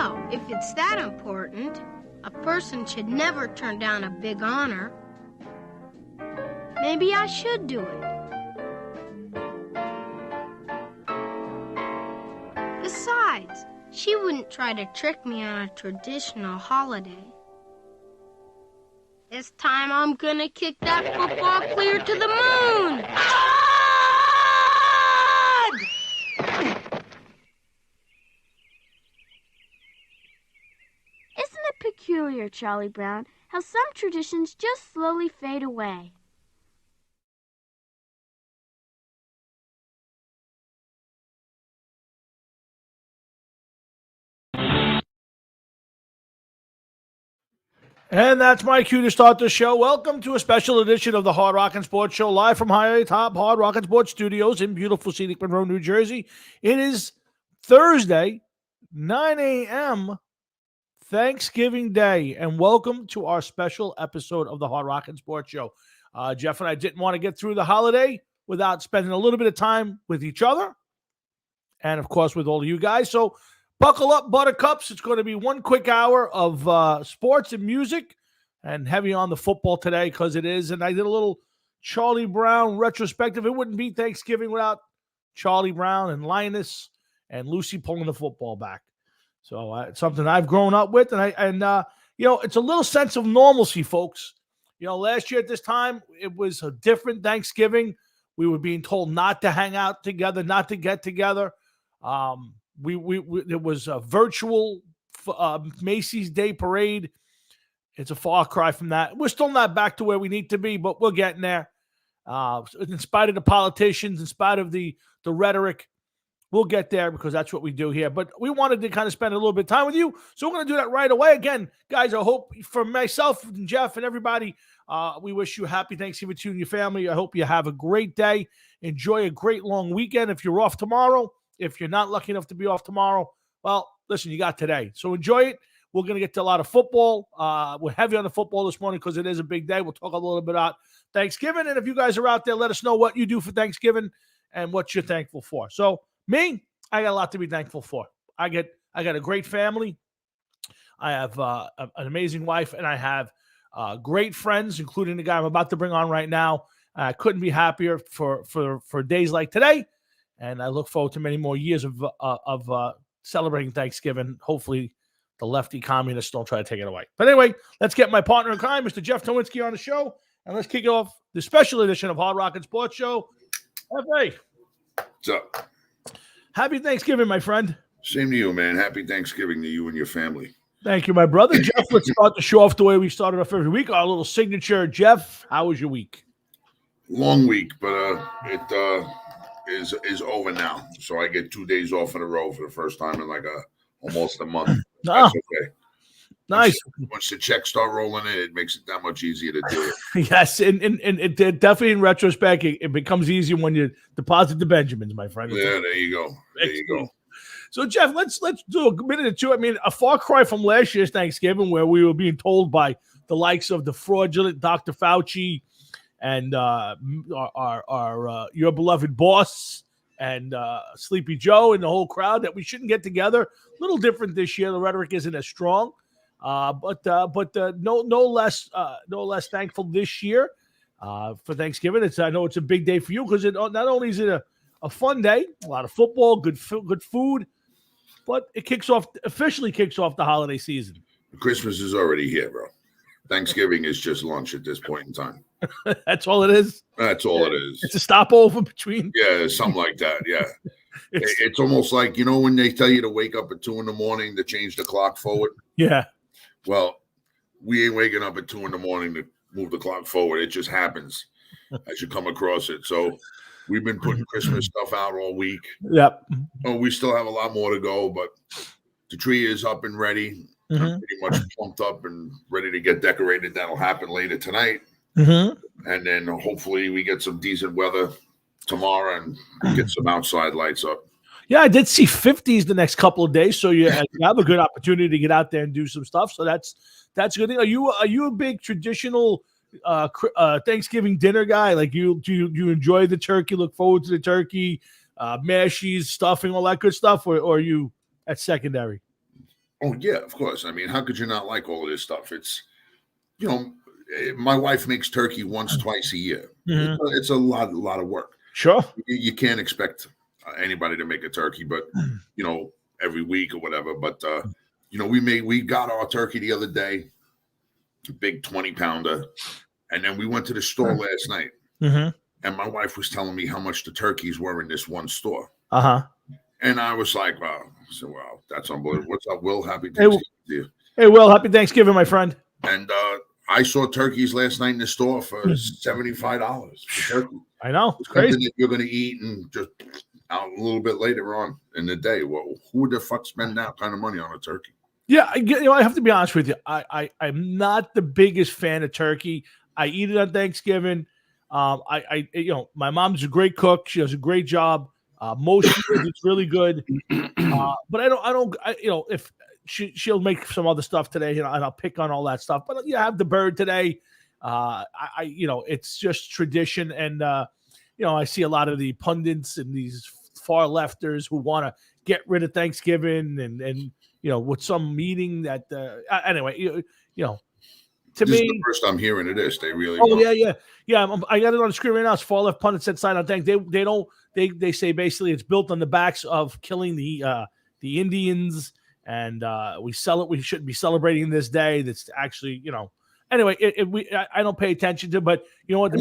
Well, if it's that important, a person should never turn down a big honor. Maybe I should do it. Besides, she wouldn't try to trick me on a traditional holiday. This time I'm gonna kick that football clear to the moon! Isn't it peculiar, Charlie Brown, how some traditions just slowly fade away? And that's my cue to start the show. Welcome to a special edition of the Hard Rockin' Sports Show, live from High Top Hard Rockin' Sports Studios in beautiful scenic Monroe, New Jersey. It is Thursday, 9 a.m., Thanksgiving Day, and welcome to our special episode of the Hard Rockin' Sports Show. Jeff and I didn't want to get through the holiday without spending a little bit of time with each other and, of course, with all of you guys. So buckle up, buttercups. It's going to be one quick hour of sports and music and heavy on the football today because it is. And I did a little Charlie Brown retrospective. It wouldn't be Thanksgiving without Charlie Brown and Linus and Lucy pulling the football back. So it's something I've grown up with. And it's a little sense of normalcy, folks. You know, last year at this time, it was a different Thanksgiving. We were being told not to hang out together, not to get together. It was a virtual Macy's Day Parade. It's a far cry from that. We're still not back to where we need to be, but we're getting there. In spite of the politicians, in spite of the rhetoric, we'll get there because that's what we do here. But we wanted to kind of spend a little bit of time with you, so we're going to do that right away. Again, guys, I hope for myself and Jeff and everybody, we wish you a happy Thanksgiving to you and your family. I hope you have a great day. Enjoy a great long weekend. If you're off tomorrow, if you're not lucky enough to be off tomorrow, well, listen, you got today. So enjoy it. We're going to get to a lot of football. We're heavy on the football this morning because it is a big day. We'll talk a little bit about Thanksgiving. And if you guys are out there, let us know what you do for Thanksgiving and what you're thankful for. So me, I got a lot to be thankful for. I got a great family. I have an amazing wife, and I have great friends, including the guy I'm about to bring on right now. I couldn't be happier for days like today. And I look forward to many more years of celebrating Thanksgiving. Hopefully, the lefty communists don't try to take it away. But anyway, let's get my partner in crime, Mr. Jeff Towinski, on the show. And let's kick off the special edition of Hard Rockin' Sports Show. F.A. What's up? Happy Thanksgiving, my friend. Same to you, man. Happy Thanksgiving to you and your family. Thank you, my brother. Jeff, let's start the show off the way we started off every week. Our little signature. Jeff, how was your week? Long week, but it is over now. So I get 2 days off in a row for the first time in like almost a month. That's okay. Nice. Once the checks start rolling in, it makes it that much easier to do it. Yes, and it definitely in retrospect, it becomes easier when you deposit the Benjamins, my friend. Yeah, there you go. There you go. So, Jeff, let's do a minute or two. I mean, a far cry from last year's Thanksgiving where we were being told by the likes of the fraudulent Dr. Fauci and your beloved boss and Sleepy Joe and the whole crowd that we shouldn't get together. A little different this year. The rhetoric isn't as strong. But no less thankful this year for Thanksgiving. I know it's a big day for you because not only is it a fun day, a lot of football, good food, but it officially kicks off the holiday season. Christmas is already here, bro. Thanksgiving is just lunch at this point in time. That's all it is. That's all it is. It's a stopover between. Yeah, something like that. Yeah. It's almost like, when they tell you to wake up at 2 a.m. to change the clock forward. Yeah. Well, we ain't waking up at 2 a.m. to move the clock forward. It just happens as you come across it. So we've been putting Christmas stuff out all week. Yep. Oh, we still have a lot more to go, but the tree is up and ready. Mm-hmm. I'm pretty much pumped up and ready to get decorated. That'll happen later tonight. Mm-hmm. And then hopefully we get some decent weather tomorrow and get some outside lights up. Yeah, I did see 50s the next couple of days, so you have a good opportunity to get out there and do some stuff. So that's a good thing. Are you a big traditional Thanksgiving dinner guy? Like do you enjoy the turkey? Look forward to the turkey, mashies, stuffing, all that good stuff, or are you at secondary? Oh yeah, of course. I mean, how could you not like all of this stuff? It's, my wife makes turkey once, twice a year. Mhm. It's a lot of work. Sure. You can't expect anybody to make a turkey, but every week or whatever. But we got our turkey the other day, a big 20-pounder, and then we went to the store last night, and my wife was telling me how much the turkeys were in this one store. And I was like, wow. So, wow, that's unbelievable. What's up, Will? Happy Thanksgiving to you. Hey, Will, happy Thanksgiving, my friend. And I saw turkeys last night in the store for $75 for turkey. I know. It's something that you're going to eat and just out a little bit later on in the day. Well, who the fuck spend that kind of money on a turkey? Yeah, I have to be honest with you. I'm not the biggest fan of turkey. I eat it on Thanksgiving. My mom's a great cook. She does a great job. Most years it's really good. But if she'll make some other stuff today, and I'll pick on all that stuff. But I have the bird today. It's just tradition, and I see a lot of the pundits and these far lefters who want to get rid of Thanksgiving, and with some meeting that anyway, to this me, is the first I'm hearing of this. They really. Oh yeah. I got it on the screen right now. It's far left pundits that side on things. They say basically it's built on the backs of killing the Indians, and we shouldn't be celebrating this day. That's actually anyway. I don't pay attention to, but you know what?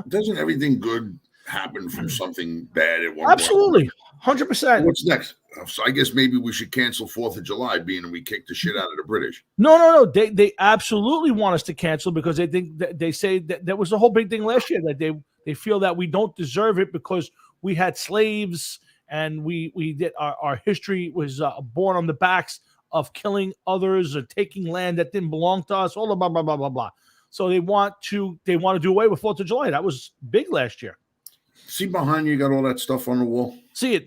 Doesn't everything good happen from something bad at one Absolutely, 100%. What's next? So I guess maybe we should cancel 4th of July, being that we kicked the shit out of the British. No. They absolutely want us to cancel because they think they say that was the whole big thing last year, that they feel that we don't deserve it because we had slaves and we did our history was born on the backs of killing others or taking land that didn't belong to us. All the blah blah blah blah blah. So they want to do away with 4th of July. That was big last year. See behind you, got all that stuff on the wall. See it.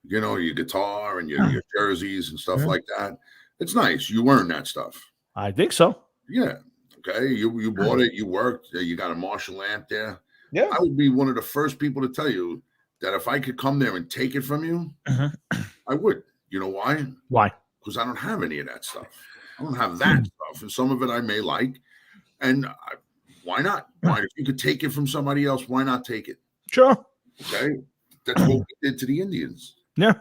Your guitar and your jerseys and stuff like that. It's nice. You earn that stuff. I think so. Yeah. Okay. You bought it. You worked. You got a Marshall lamp there. Yeah. I would be one of the first people to tell you that if I could come there and take it from you, I would. You know why? Why? Because I don't have any of that stuff. I don't have that stuff. And some of it I may like. And why not? Why? If you could take it from somebody else, why not take it? Sure. Okay. That's what we did to the Indians. Yeah.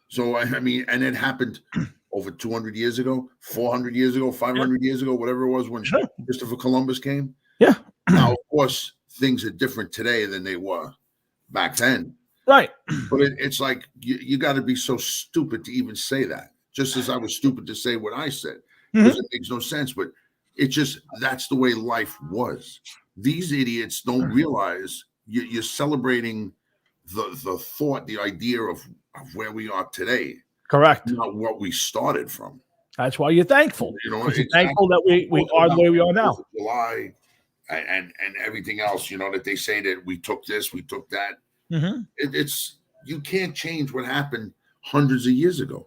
So, I mean, and it happened over 200 years ago, 400 years ago, 500 years ago, whatever it was when Christopher Columbus came. Yeah. Now, of course, things are different today than they were back then. Right. But it's like you got to be so stupid to even say that. Just as I was stupid to say what I said. Because it makes no sense. But it's just, that's the way life was. These idiots don't realize you're celebrating the thought, the idea of where we are today. Correct. Not what we started from. That's why you're thankful. You're thankful that we are the way we are now. July and everything else, that they say that we took this, we took that. It's you can't change what happened hundreds of years ago.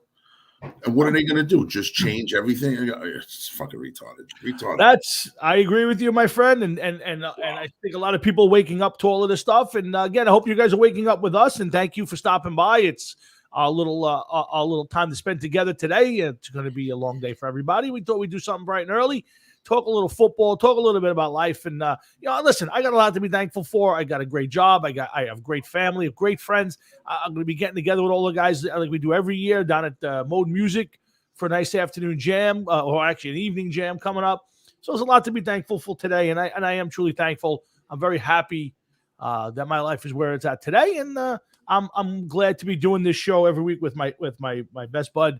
And what are they going to do? Just change everything? It's fucking retarded. I agree with you, my friend, and I think a lot of people are waking up to all of this stuff. And again, I hope you guys are waking up with us. And thank you for stopping by. It's our little time to spend together today. It's going to be a long day for everybody. We thought we'd do something bright and early. Talk a little football, talk a little bit about life. And, listen, I got a lot to be thankful for. I got a great job. I have great family, great friends. I'm going to be getting together with all the guys like we do every year down at Mode Music for a nice afternoon jam, or actually an evening jam coming up. So there's a lot to be thankful for today. And I am truly thankful. I'm very happy that my life is where it's at today. And I'm glad to be doing this show every week with my best bud.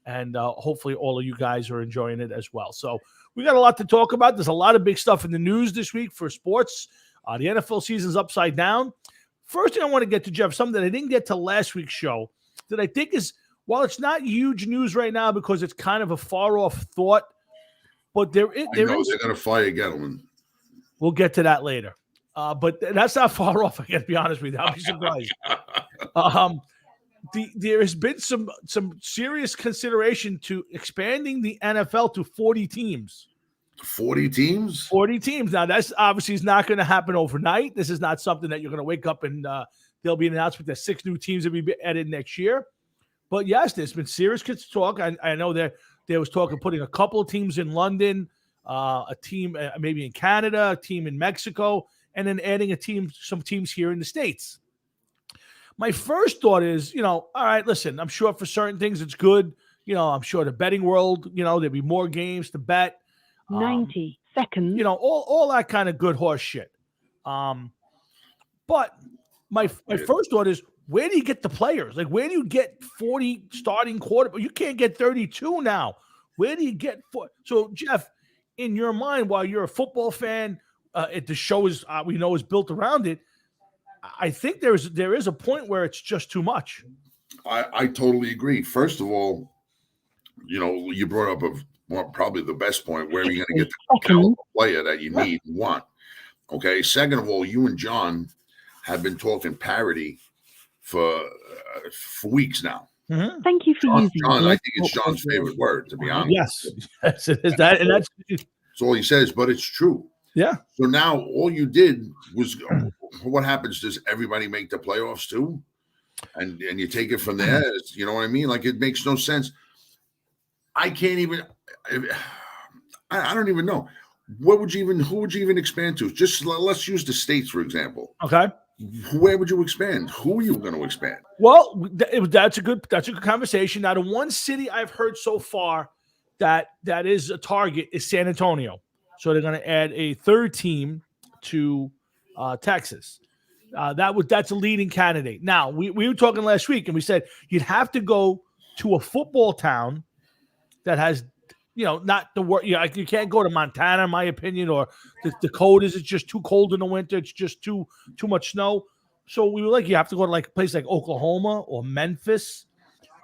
And hopefully all of you guys are enjoying it as well. So we got a lot to talk about. There's a lot of big stuff in the news this week for sports. The NFL season's upside down. First thing I want to get to, Jeff, something that I didn't get to last week's show that I think is, while it's not huge news right now because it's kind of a far-off thought, but there is. They're going to fire Gettleman. We'll get to that later. But that's not far off, I got to be honest with you. I'll be surprised. There has been some serious consideration to expanding the NFL to 40 teams. 40 teams? 40 teams. Now, that's obviously is not going to happen overnight. This is not something that you're going to wake up and there'll be an announcement that 6 new teams will be added next year. But yes, there's been serious talk. I know there was talk of putting a couple of teams in London, a team maybe in Canada, a team in Mexico, and then adding some teams here in the States. My first thought is, all right, listen, I'm sure for certain things it's good. I'm sure the betting world, there'll be more games to bet. 90 seconds. All that kind of good horse shit. But my first thought is, where do you get the players? Like, where do you get 40 starting quarterbacks? You can't get 32 now. Where do you get So, Jeff, in your mind, while you're a football fan, the show is we know is built around it. I think there is a point where it's just too much. I totally agree. First of all, you brought up probably the best point. Where are you going to get the caliber player that you need and want? Okay. Second of all, you and John have been talking parity for weeks now. Mm-hmm. Thank you for using John. I think it's John's favorite word, to be honest. Yes, it is that, and that's all he says. But it's true. Yeah. So now all you did was, what happens? Does everybody make the playoffs too? And you take it from there. You know what I mean? Like, it makes no sense. I can't even. I don't even know. Who would you even expand to? Just let's use the states, for example. Okay. Where would you expand? Who are you going to expand? Well, that's a good conversation. Now, the one city I've heard so far that is a target is San Antonio. So they're going to add a third team to Texas. That's a leading candidate. Now, we were talking last week, and we said you'd have to go to a football town that has, not the work. You can't go to Montana, in my opinion, or the Dakotas. It's just too cold in the winter. It's just too much snow. So we were like, you have to go to like a place like Oklahoma or Memphis,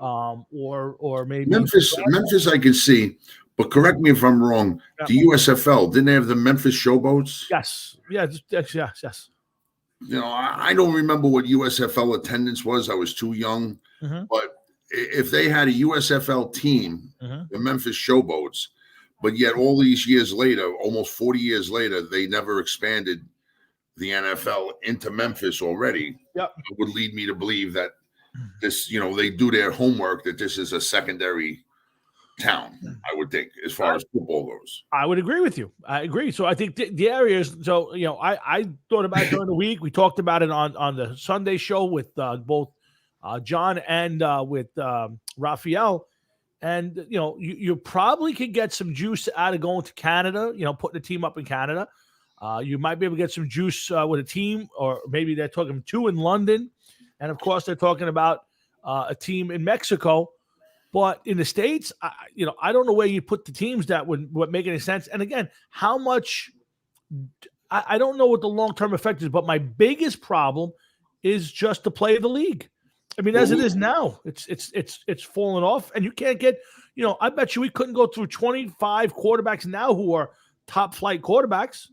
or maybe Memphis. Memphis, I can see. But correct me if I'm wrong. Yeah. The USFL, didn't they have the Memphis Showboats? Yes. Yes. I don't remember what USFL attendance was. I was too young. Mm-hmm. But if they had a USFL team, the Memphis Showboats, but yet all these years later, almost 40 years later, they never expanded the NFL into Memphis already, it would lead me to believe that this, they do their homework, that this is a secondary town, I would think, as far as football goes. I would agree with you. I agree. So I think the areas, I thought about it during the week. We talked about it on the Sunday show with both John and with Raphael. And, you probably could get some juice out of going to Canada, putting a team up in Canada. You might be able to get some juice with a team, or maybe they're talking two in London. And, of course, they're talking about a team in Mexico. But in the States, I don't know where you put the teams that would make any sense. And, again, how much – I don't know what the long-term effect is, but my biggest problem is just the play of the league. I mean, as it is now, it's falling off, and you can't get, I bet you we couldn't go through 25 quarterbacks now who are top flight quarterbacks.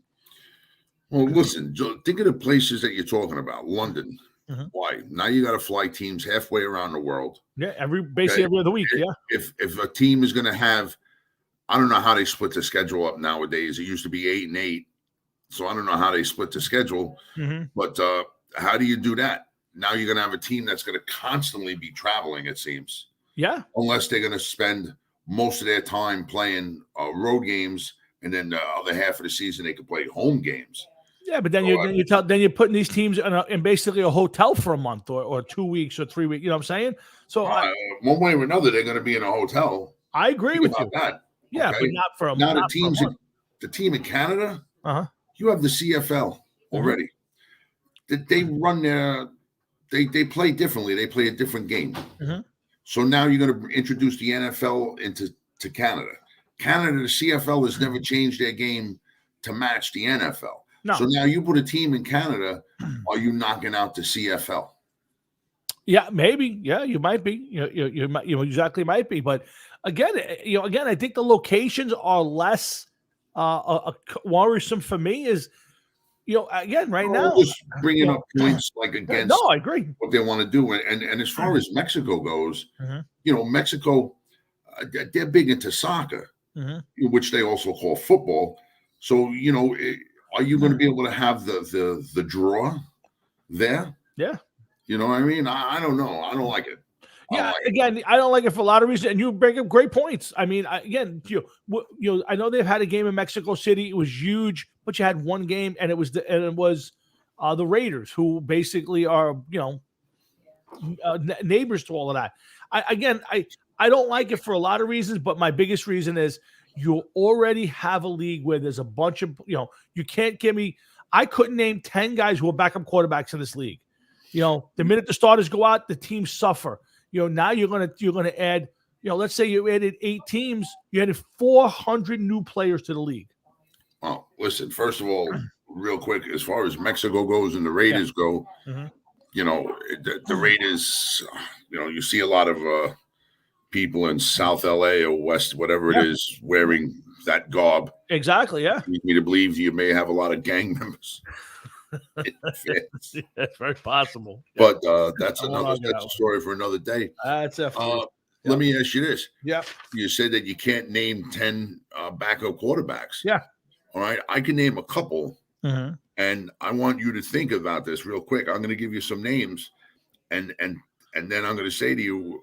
Well, listen, think of the places that you're talking about. London. Mm-hmm. Why? Now you got to fly teams halfway around the world. Yeah, basically every other week. Yeah. If a team is going to have, I don't know how they split the schedule up nowadays. It used to be 8 and 8, so I don't know how they split the schedule. Mm-hmm. But how do you do that? Now you're going to have a team that's going to constantly be traveling, it seems. Yeah. Unless they're going to spend most of their time playing road games, and then the other half of the season they can play home games. Yeah, but then you're putting these teams in basically a hotel for a month or 2 weeks or 3 weeks. You know what I'm saying? So one way or another, they're going to be in a hotel. I agree with you. That. Yeah, okay? but not for a now month. The team in Canada, you have the CFL already. They run their. They play differently. They play a different game. Mm-hmm. So now you're going to introduce the NFL into Canada. Canada, the CFL has never changed their game to match the NFL. No. So now you put a team in Canada, are you knocking out the CFL? Yeah, maybe. Yeah, you might be. You exactly might be. But again, I think the locations are less worrisome for me. Is again, right now, just bringing up points like against. No, I agree. What they want to do, and as far as Mexico goes, Mexico, they're big into soccer, which they also call football. So are you going to be able to have the draw there? Yeah. You know what I mean? I don't know. I don't like it. Yeah, again, I don't like it for a lot of reasons, and you bring up great points. I mean, I know they've had a game in Mexico City. It was huge, but you had one game, and it was the Raiders, who basically are neighbors to all of that. I don't like it for a lot of reasons, but my biggest reason is you already have a league where there's a bunch of you can't give me. I couldn't name 10 guys who are backup quarterbacks in this league. The minute the starters go out, the teams suffer. Now you're gonna add. Let's say you added 8 teams, you added 400 new players to the league. Well, listen. First of all, real quick, as far as Mexico goes and the Raiders go, the Raiders. You see a lot of people in South LA or West, whatever it is, wearing that garb. Exactly. Yeah. Lead me to believe you may have a lot of gang members. That's very possible. But that's a story for another day. That's Let me ask you this. Yeah. You said that you can't name 10 backup quarterbacks. Yeah. All right. I can name a couple. Mm-hmm. And I want you to think about this real quick. I'm going to give you some names, and then I'm going to say to you,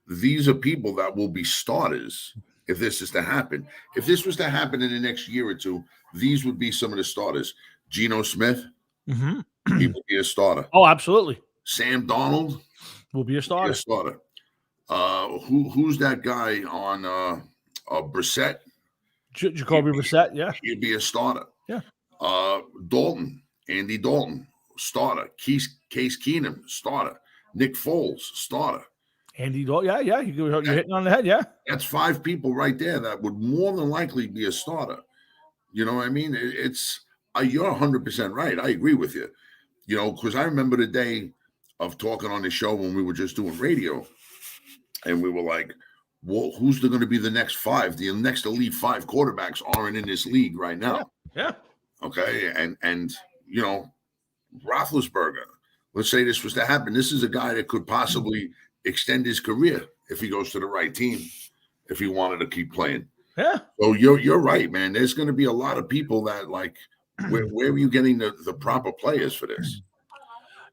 these are people that will be starters if this is to happen. If this was to happen in the next year or two, these would be some of the starters. Geno Smith, he will be a starter. Oh, absolutely. Sam Darnold will be a starter. Who's that guy on Brissett? Jacoby Brissett, yeah. He'd be a starter. Yeah. Andy Dalton, starter. Case Keenum, starter. Nick Foles, starter. Andy Dalton, yeah. You're hitting on the head, yeah. That's 5 people right there that would more than likely be a starter. You know what I mean? You're 100% right. I agree with you. Because I remember the day of talking on the show when we were just doing radio, and we were like, well, who's going to be the next 5? The next elite 5 quarterbacks aren't in this league right now. Yeah. Okay. And Roethlisberger, let's say this was to happen. This is a guy that could possibly extend his career if he goes to the right team, if he wanted to keep playing. Yeah. So you're right, man. There's going to be a lot of people that like, where are you getting the proper players for this?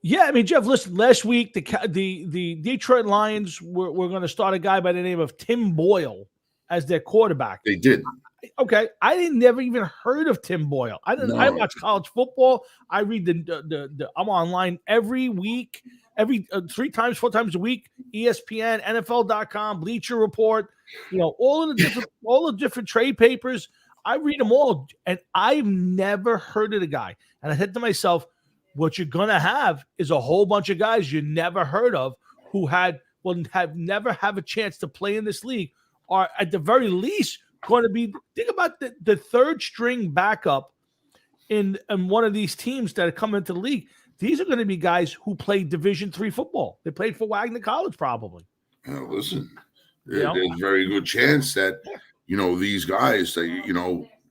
Yeah, I mean, Jeff, listen, last week the Detroit Lions were going to start a guy by the name of Tim Boyle as their quarterback. They did. Okay, I never even heard of Tim Boyle. I watch college football. I read I'm online every week, 4 times a week. ESPN, NFL.com, Bleacher Report. All the different trade papers. I read them all, and I've never heard of the guy. And I said to myself, what you're gonna have is a whole bunch of guys you never heard of who never have a chance to play in this league, or at the very least going to be. Think about the third string backup in one of these teams that are coming into the league. These are going to be guys who play Division III football. They played for Wagner College, probably. Listen, there's a very good chance that these guys.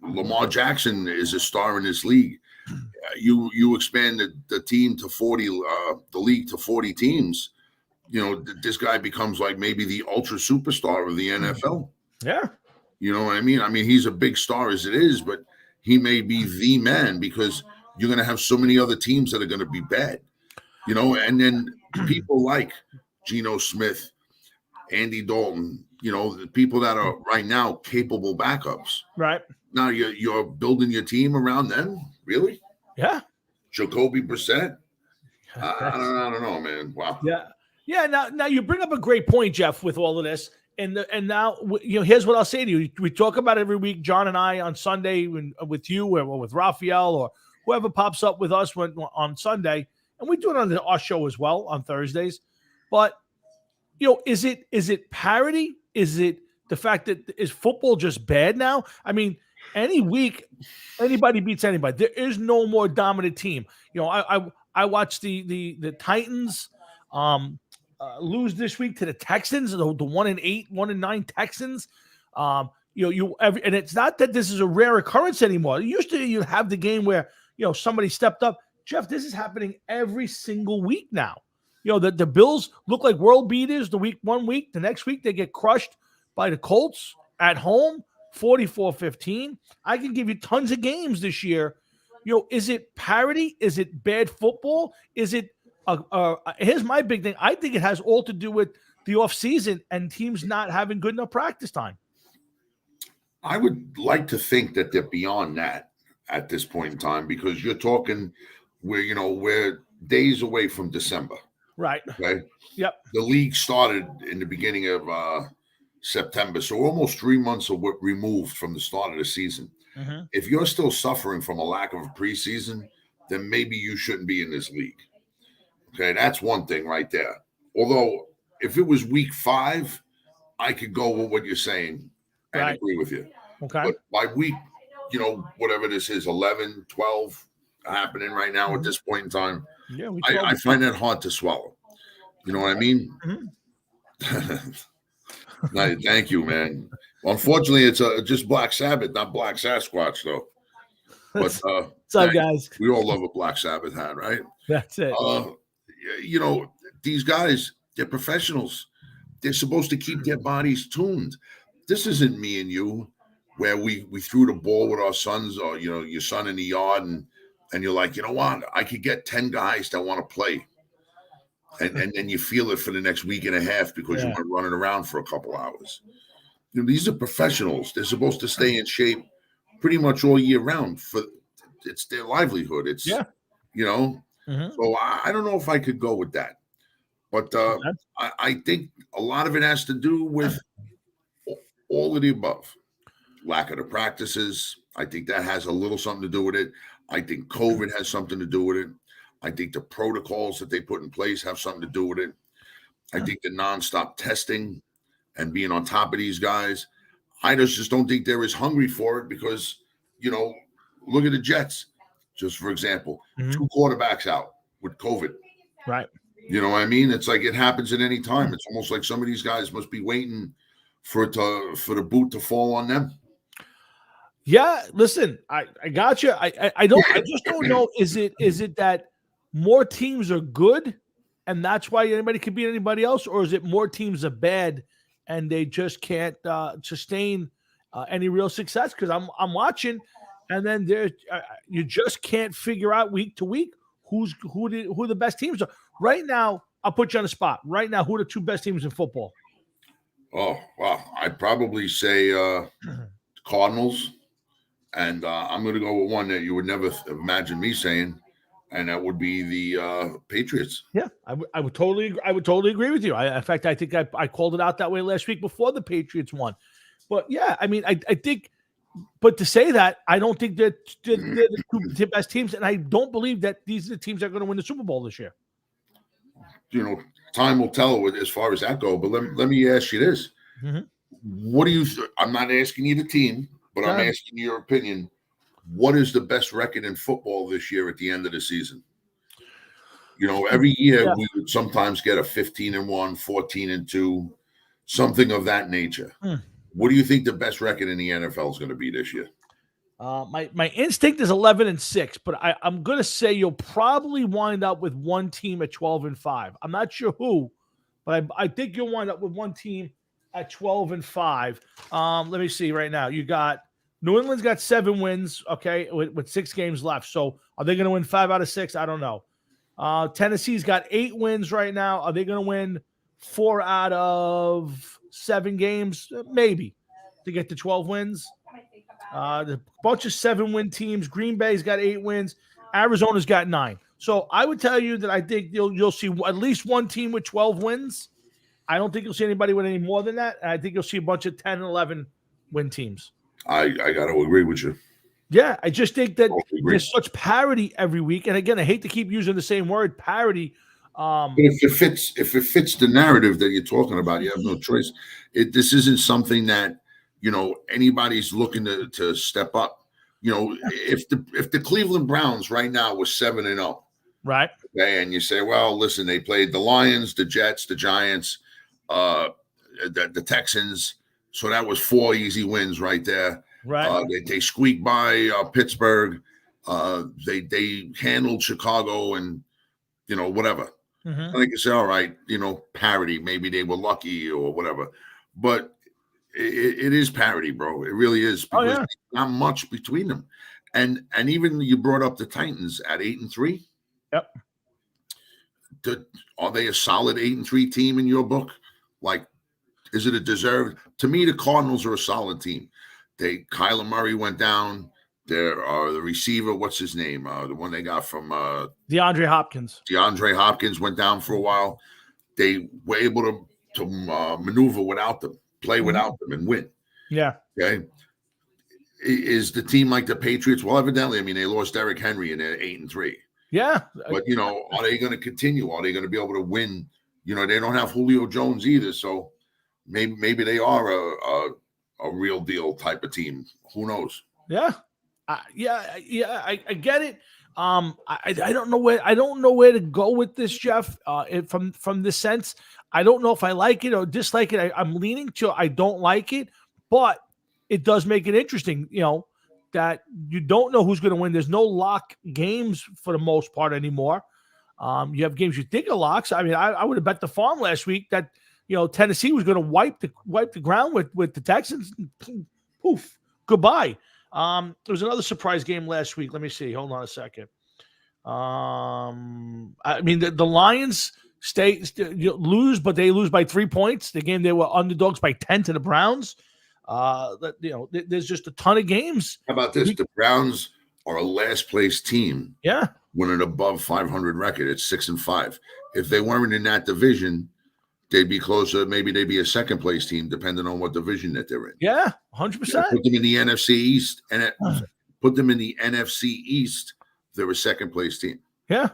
Lamar Jackson is a star in this league. You expand the team to 40, the league to 40 teams. This guy becomes like maybe the ultra superstar of the NFL. Yeah. You know what I mean? I mean, he's a big star as it is, but he may be the man because you're going to have so many other teams that are going to be bad. And then people like Geno Smith, Andy Dalton, the people that are right now capable backups. Right. Now you're building your team around them? Really? Yeah. Jacoby Brissett? I don't know, man. Wow. Yeah. Yeah. Now you bring up a great point, Jeff, with all of this. And now, here's what I'll say to you. We talk about it every week, John and I, on Sunday with you or with Raphael or whoever pops up with us on Sunday. And we do it on our show as well on Thursdays. But, is it parity? Is it the fact that is football just bad now? I mean, any week, anybody beats anybody. There is no more dominant team. I watched the Titans lose this week to the Texans, the 1-8, 1-9 Texans. And it's not that this is a rare occurrence anymore. Used to you have the game where somebody stepped up. Jeff, this is happening every single week now. The Bills look like world beaters one week, the next week they get crushed by the Colts at home, 44-15. I can give you tons of games this year. Is it parity? Is it bad football? Is it Here's my big thing. I think it has all to do with the offseason and teams not having good enough practice time. I would like to think that they're beyond that at this point in time, because you're talking we're days away from December. Right. Okay. Yep. The league started in the beginning of September, so we're almost 3 months removed from the start of the season. Mm-hmm. If you're still suffering from a lack of a preseason, then maybe you shouldn't be in this league. Okay, that's one thing right there. Although, if it was week 5, I could go with what you're saying and agree with you. Okay. But by week, whatever this is, 11, 12 happening right now at this point in time, yeah, I find that hard to swallow. You know what I mean? Mm-hmm. No, thank you, man. Unfortunately, it's just Black Sabbath, not Black Sasquatch, though. But what's up, guys? We all love a Black Sabbath hat, right? That's it. These guys, they're professionals. They're supposed to keep their bodies tuned. This isn't me and you, where we threw the ball with our sons, or your son in the yard, and you're like, you know what? I could get 10 guys that want to play. And then you feel it for the next week and a half because you've been running around for a couple hours. These are professionals. They're supposed to stay in shape pretty much all year round. It's their livelihood. It's Mm-hmm. So I don't know if I could go with that. But I think a lot of it has to do with all of the above. Lack of the practices. I think that has a little something to do with it. I think COVID has something to do with it. I think the protocols that they put in place have something to do with it. I think the nonstop testing and being on top of these guys. I just don't think they're as hungry for it because, look at the Jets, just for example, 2 quarterbacks out with COVID. Right. You know what I mean? It's like it happens at any time. It's almost like some of these guys must be waiting for the boot to fall on them. Yeah, listen, I got you. I just don't know. Is it that more teams are good and that's why anybody could beat anybody else, or is it more teams are bad and they just can't sustain any real success? Because I'm watching, and then you just can't figure out week to week who the best teams are. Right now, I'll put you on the spot. Right now, who are the 2 best teams in football? Oh, wow. I'd probably say Cardinals. And I'm going to go with one that you would never imagine me saying, and that would be the Patriots. Yeah, I would totally agree with you. In fact, I think I called it out that way last week before the Patriots won. But yeah, I mean, I think, but to say that, I don't think that they're the 2 best teams, and I don't believe that these are the teams that are going to win the Super Bowl this year. Time will tell as far as that goes. But let me ask you this: What do you? I'm not asking you the team. But I'm asking your opinion. What is the best record in football this year at the end of the season? Every year we would sometimes get a 15-1, 14-2, something of that nature. What do you think the best record in the NFL is going to be this year? My instinct is 11-6, but I'm going to say you'll probably wind up with one team at 12-5. I'm not sure who, but I think you'll wind up with one team at 12-5. Let me see right now. You got New England's got 7 wins, okay, with 6 games left. So are they going to win 5 out of 6? I don't know. Tennessee's got 8 wins right now. Are they going to win 4 out of 7 games? Maybe to get to 12 wins. The bunch of 7-win teams. Green Bay's got 8 wins. Arizona's got 9. So I would tell you that I think you'll see at least one team with 12 wins. I don't think you'll see anybody with any more than that. And I think you'll see a bunch of 10 and 11 win teams. I got to agree with you. Yeah, I just think that there's such parity every week. And again, I hate to keep using the same word, parity. But if it fits the narrative that you're talking about, you have no choice. This isn't something that anybody's looking to step up. If the Cleveland Browns right now was 7-0, right? Okay, and you say, well, listen, they played the Lions, the Jets, the Giants, the Texans. So that was 4 easy wins right there. Right. They squeaked by Pittsburgh. They handled Chicago and, whatever. I think you say, all right, parity. Maybe they were lucky or whatever. But it is parity, bro. It really is. Because there's not much between them. And even you brought up the Titans at 8-3. Yep. are they a solid 8-3 team in your book? Like, is it a deserved? To me, the Cardinals are a solid team. Kyler Murray went down. There are the receiver. What's his name? The one they got from DeAndre Hopkins. DeAndre Hopkins went down for a while. They were able to maneuver without them, play without them, and win. Yeah. Okay. Is the team like the Patriots? Well, evidently, I mean, they lost Derrick Henry and they're 8-3. Yeah. But, are they going to continue? Are they going to be able to win? They don't have Julio Jones either. So maybe they are a real deal type of team. Who knows? Yeah. I get it. I don't know where to go with this, Jeff. From this sense, I don't know if I like it or dislike it. I'm leaning to I don't like it, but it does make it interesting. That you don't know who's going to win. There's no lock games for the most part anymore. You have games you think are locks. I mean, I would have bet the farm last week that Tennessee was going to wipe the ground with the Texans. Poof, goodbye. There was another surprise game last week. Let me see. Hold on a second. I mean, the Lions lose, but they lose by 3 points. The game they were underdogs by 10 to the Browns. There's just a ton of games. How about this? The Browns are a last place team. Yeah. With an above 500 record. It's 6-5. If they weren't in that division, they'd be closer. Maybe they'd be a second place team, depending on what division that they're in. Yeah, 100%. Put them in the NFC East, and put them in the NFC East. They're a second place team. Yeah,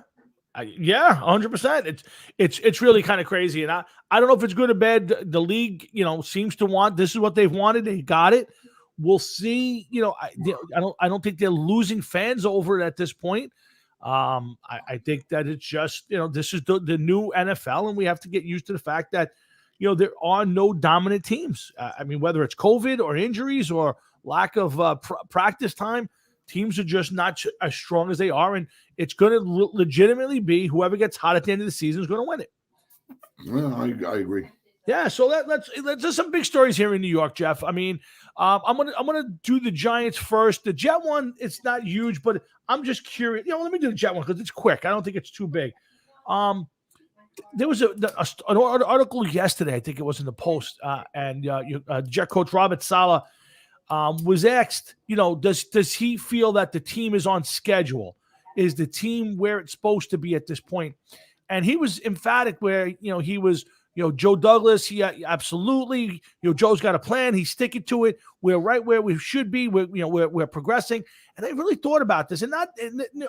100%. It's really kind of crazy, and I don't know if it's good or bad. The league, seems to want this is what they've wanted. They got it. We'll see. I don't think they're losing fans over it at this point. I think that it's just, this is the new NFL, and we have to get used to the fact that, there are no dominant teams. I mean, whether it's COVID or injuries or lack of practice time, teams are just not as strong as they are. And it's going to legitimately be whoever gets hot at the end of the season is going to win it. Well, I agree. Yeah, so there's some big stories here in New York, Jeff. I mean, I'm gonna do the Giants first. The Jet one, it's not huge, but I'm just curious. Let me do the Jet one because it's quick. I don't think it's too big. There was an article yesterday, I think it was in the Post, and Jet coach Robert Saleh was asked, does he feel that the team is on schedule? Is the team where it's supposed to be at this point? And he was emphatic where he was. Joe Douglas, he absolutely, Joe's got a plan. He's sticking to it. We're right where we should be. We're progressing. And I really thought about this, and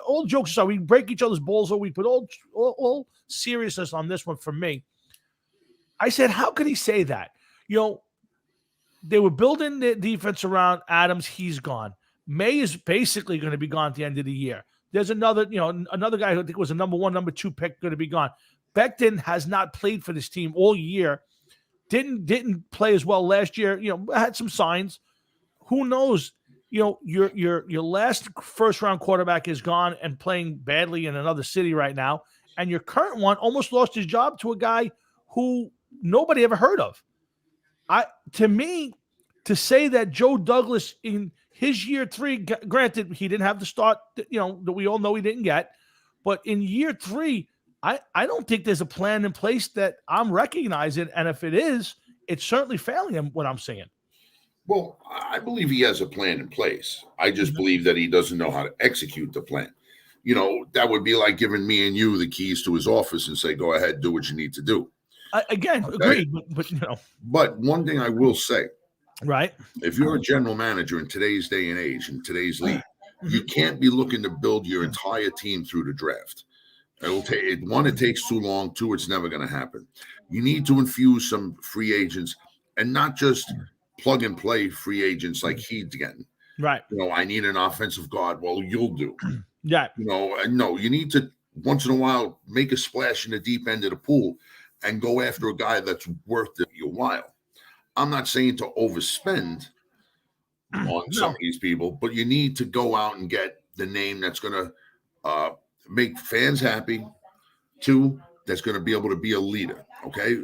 all jokes aside, we break each other's balls, or we put all seriousness on this one for me. I said, how could he say that? They were building the defense around Adams. He's gone. May is basically going to be gone at the end of the year. There's another guy who I think was a number 1, number 2 pick going to be gone. Becton has not played for this team all year. Didn't play as well last year. Had some signs. Who knows? Your last first round quarterback is gone and playing badly in another city right now, and your current one almost lost his job to a guy who nobody ever heard of. To me, to say that Joe Douglas in his year 3, granted he didn't have the start that we all know he didn't get, but in year 3. I don't think there's a plan in place that I'm recognizing, and if it is, it's certainly failing him, what I'm saying. Well, I believe he has a plan in place. I just believe that he doesn't know how to execute the plan. That would be like giving me and you the keys to his office and say, go ahead, do what you need to do. Agreed, but But one thing I will say, right? If you're a general manager in today's day and age, in today's league, you can't be looking to build your entire team through the draft. It takes too long. 2, it's never going to happen. You need to infuse some free agents and not just plug and play free agents like he's getting. Right. I need an offensive guard. Well, you'll do. Yeah. No, you need to once in a while make a splash in the deep end of the pool and go after a guy that's worth your while. I'm not saying to overspend on some of these people, but you need to go out and get the name that's going to make fans happy. 2, that's going to be able to be a leader. Okay.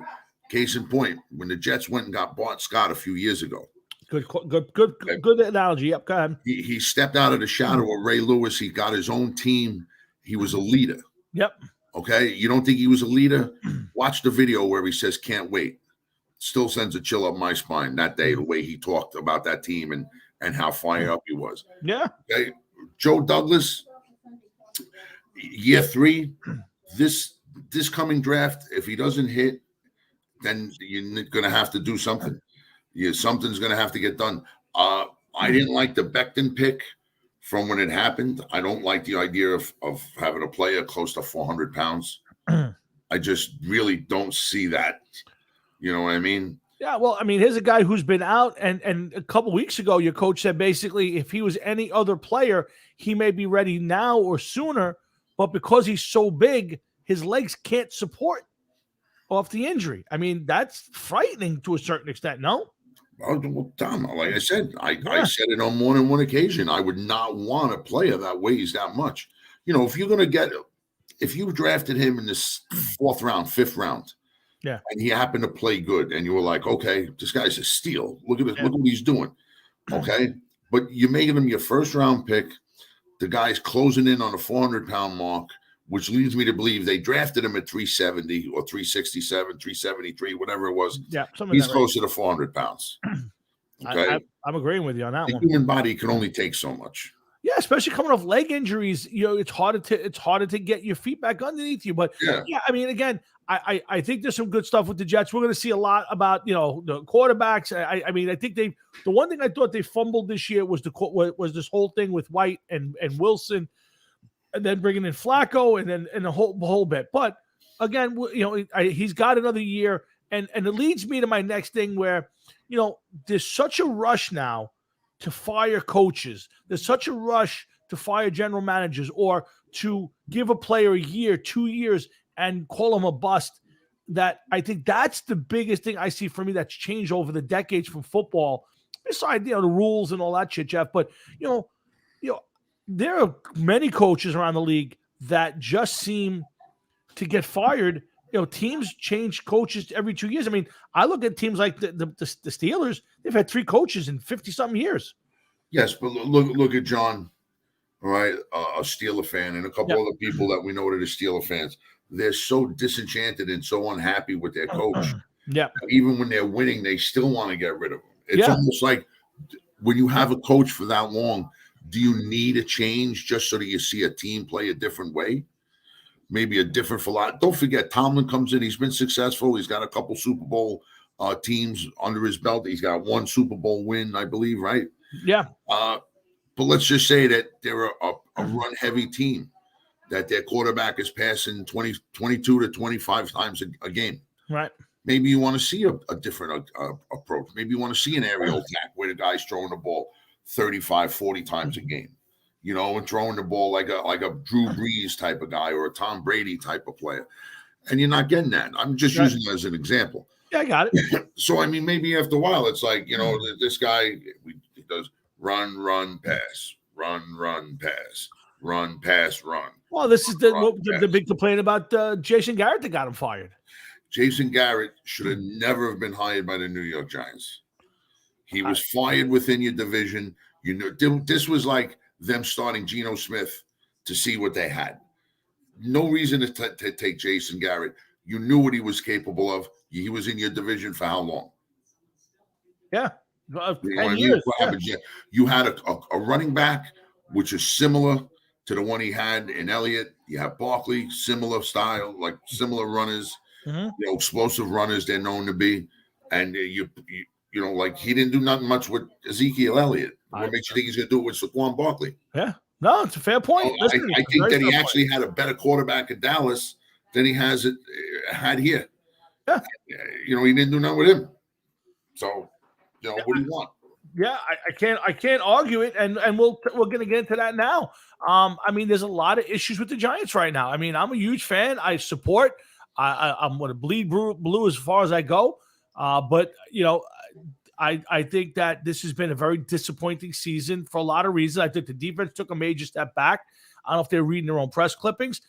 Case in point, when the Jets went and got Bart Scott a few years ago. Good analogy. Yep. Go ahead. He stepped out of the shadow of Ray Lewis. He got his own team. He was a leader. Yep. Okay, you don't think he was a leader? Watch the video where he says "can't wait." Still sends a chill up my spine that day. The way he talked about that team and how fired up he was. Yeah. Okay, Joe Douglas, year 3. This coming draft, if he doesn't hit, then you're going to have to do something. Something's going to have to get done. I didn't like the Becton pick from when it happened. I don't like the idea of having a player close to 400 pounds. I just really don't see that. You know what I mean? Yeah, well, I mean, here's a guy who's been out, and a couple weeks ago, your coach said basically if he was any other player, he may be ready now or sooner, but because he's so big, his legs can't support off the injury. I mean, that's frightening to a certain extent, no? Well, Tom, like I said, I said it on more than one occasion. I would not want a player that weighs that much. If you're going to if you drafted him in this 4th round, 5th round, yeah, and he happened to play good, and you were like, okay, this guy's a steal. Look at this, look what he's doing. Okay, but you're making him your 1st round pick. The guy's closing in on the 400-pound mark, which leads me to believe they drafted him at 370 or 367, 373, whatever it was. Yeah, he's closer to 400 pounds. Okay, I'm agreeing with you on that the one. human body can only take so much. Yeah, especially coming off leg injuries, it's harder to get your feet back underneath you. But yeah, I mean, again, I think there's some good stuff with the Jets. We're going to see a lot about the quarterbacks. I mean, I think the one thing I thought they fumbled this year was this whole thing with White and Wilson, and then bringing in Flacco and the whole bit. But again, he's got another year, and it leads me to my next thing where there's such a rush now to fire coaches. There's such a rush to fire general managers or to give a player a year, 2 years, and call him a bust. That I think that's the biggest thing I see for me that's changed over the decades from football. Besides, the rules and all that shit, Jeff. But there are many coaches around the league that just seem to get fired. Teams change coaches every 2 years. I mean, I look at teams like the Steelers. They've had 3 coaches in 50-something years. Yes, but look at John, all right, a Steeler fan, and a couple other people that we know that are Steeler fans. They're so disenchanted and so unhappy with their coach. Yeah. Even when they're winning, they still want to get rid of him. It's almost like when you have a coach for that long, do you need a change just so that you see a team play a different way? Maybe a different philosophy. Don't forget, Tomlin comes in. He's been successful. He's got a couple Super Bowl teams under his belt. He's got 1 Super Bowl win, I believe, right? Yeah. But let's just say that they're a run-heavy team, that their quarterback is passing 22 to 25 times a game. Right. Maybe you want to see a different approach. Maybe you want to see an aerial attack where the guy's throwing the ball 35, 40 times a game. And throwing the ball like a Drew Brees type of guy or a Tom Brady type of player. And you're not getting that. I'm just using it as an example. Yeah, I got it. So, I mean, maybe after a while, it's like, this guy, he does run, pass, run, pass, run, pass, run. Well, this is the big complaint about Jason Garrett that got him fired. Jason Garrett should have never have been hired by the New York Giants. He was fired within your division. This was like them starting Geno Smith to see what they had. No reason to take Jason Garrett. You knew what he was capable of. He was in your division for how long? Yeah. 10 years. You had a running back, which is similar to the one he had in Elliott. You have Barkley, similar style, like similar runners, explosive runners they're known to be. And like he didn't do nothing much with Ezekiel Elliott. What makes you think he's going to do it with Saquon Barkley? Yeah. No, it's a fair point. I think that he actually had a better quarterback in Dallas than he had here. Yeah. He didn't do nothing with him. So, what do you want? Yeah, I can't argue it, and we're going to get into that now. I mean, there's a lot of issues with the Giants right now. I mean, I'm a huge fan. I support. I'm going to bleed blue as far as I go. But I think that this has been a very disappointing season for a lot of reasons. I think the defense took a major step back. I don't know if they're reading their own press clippings.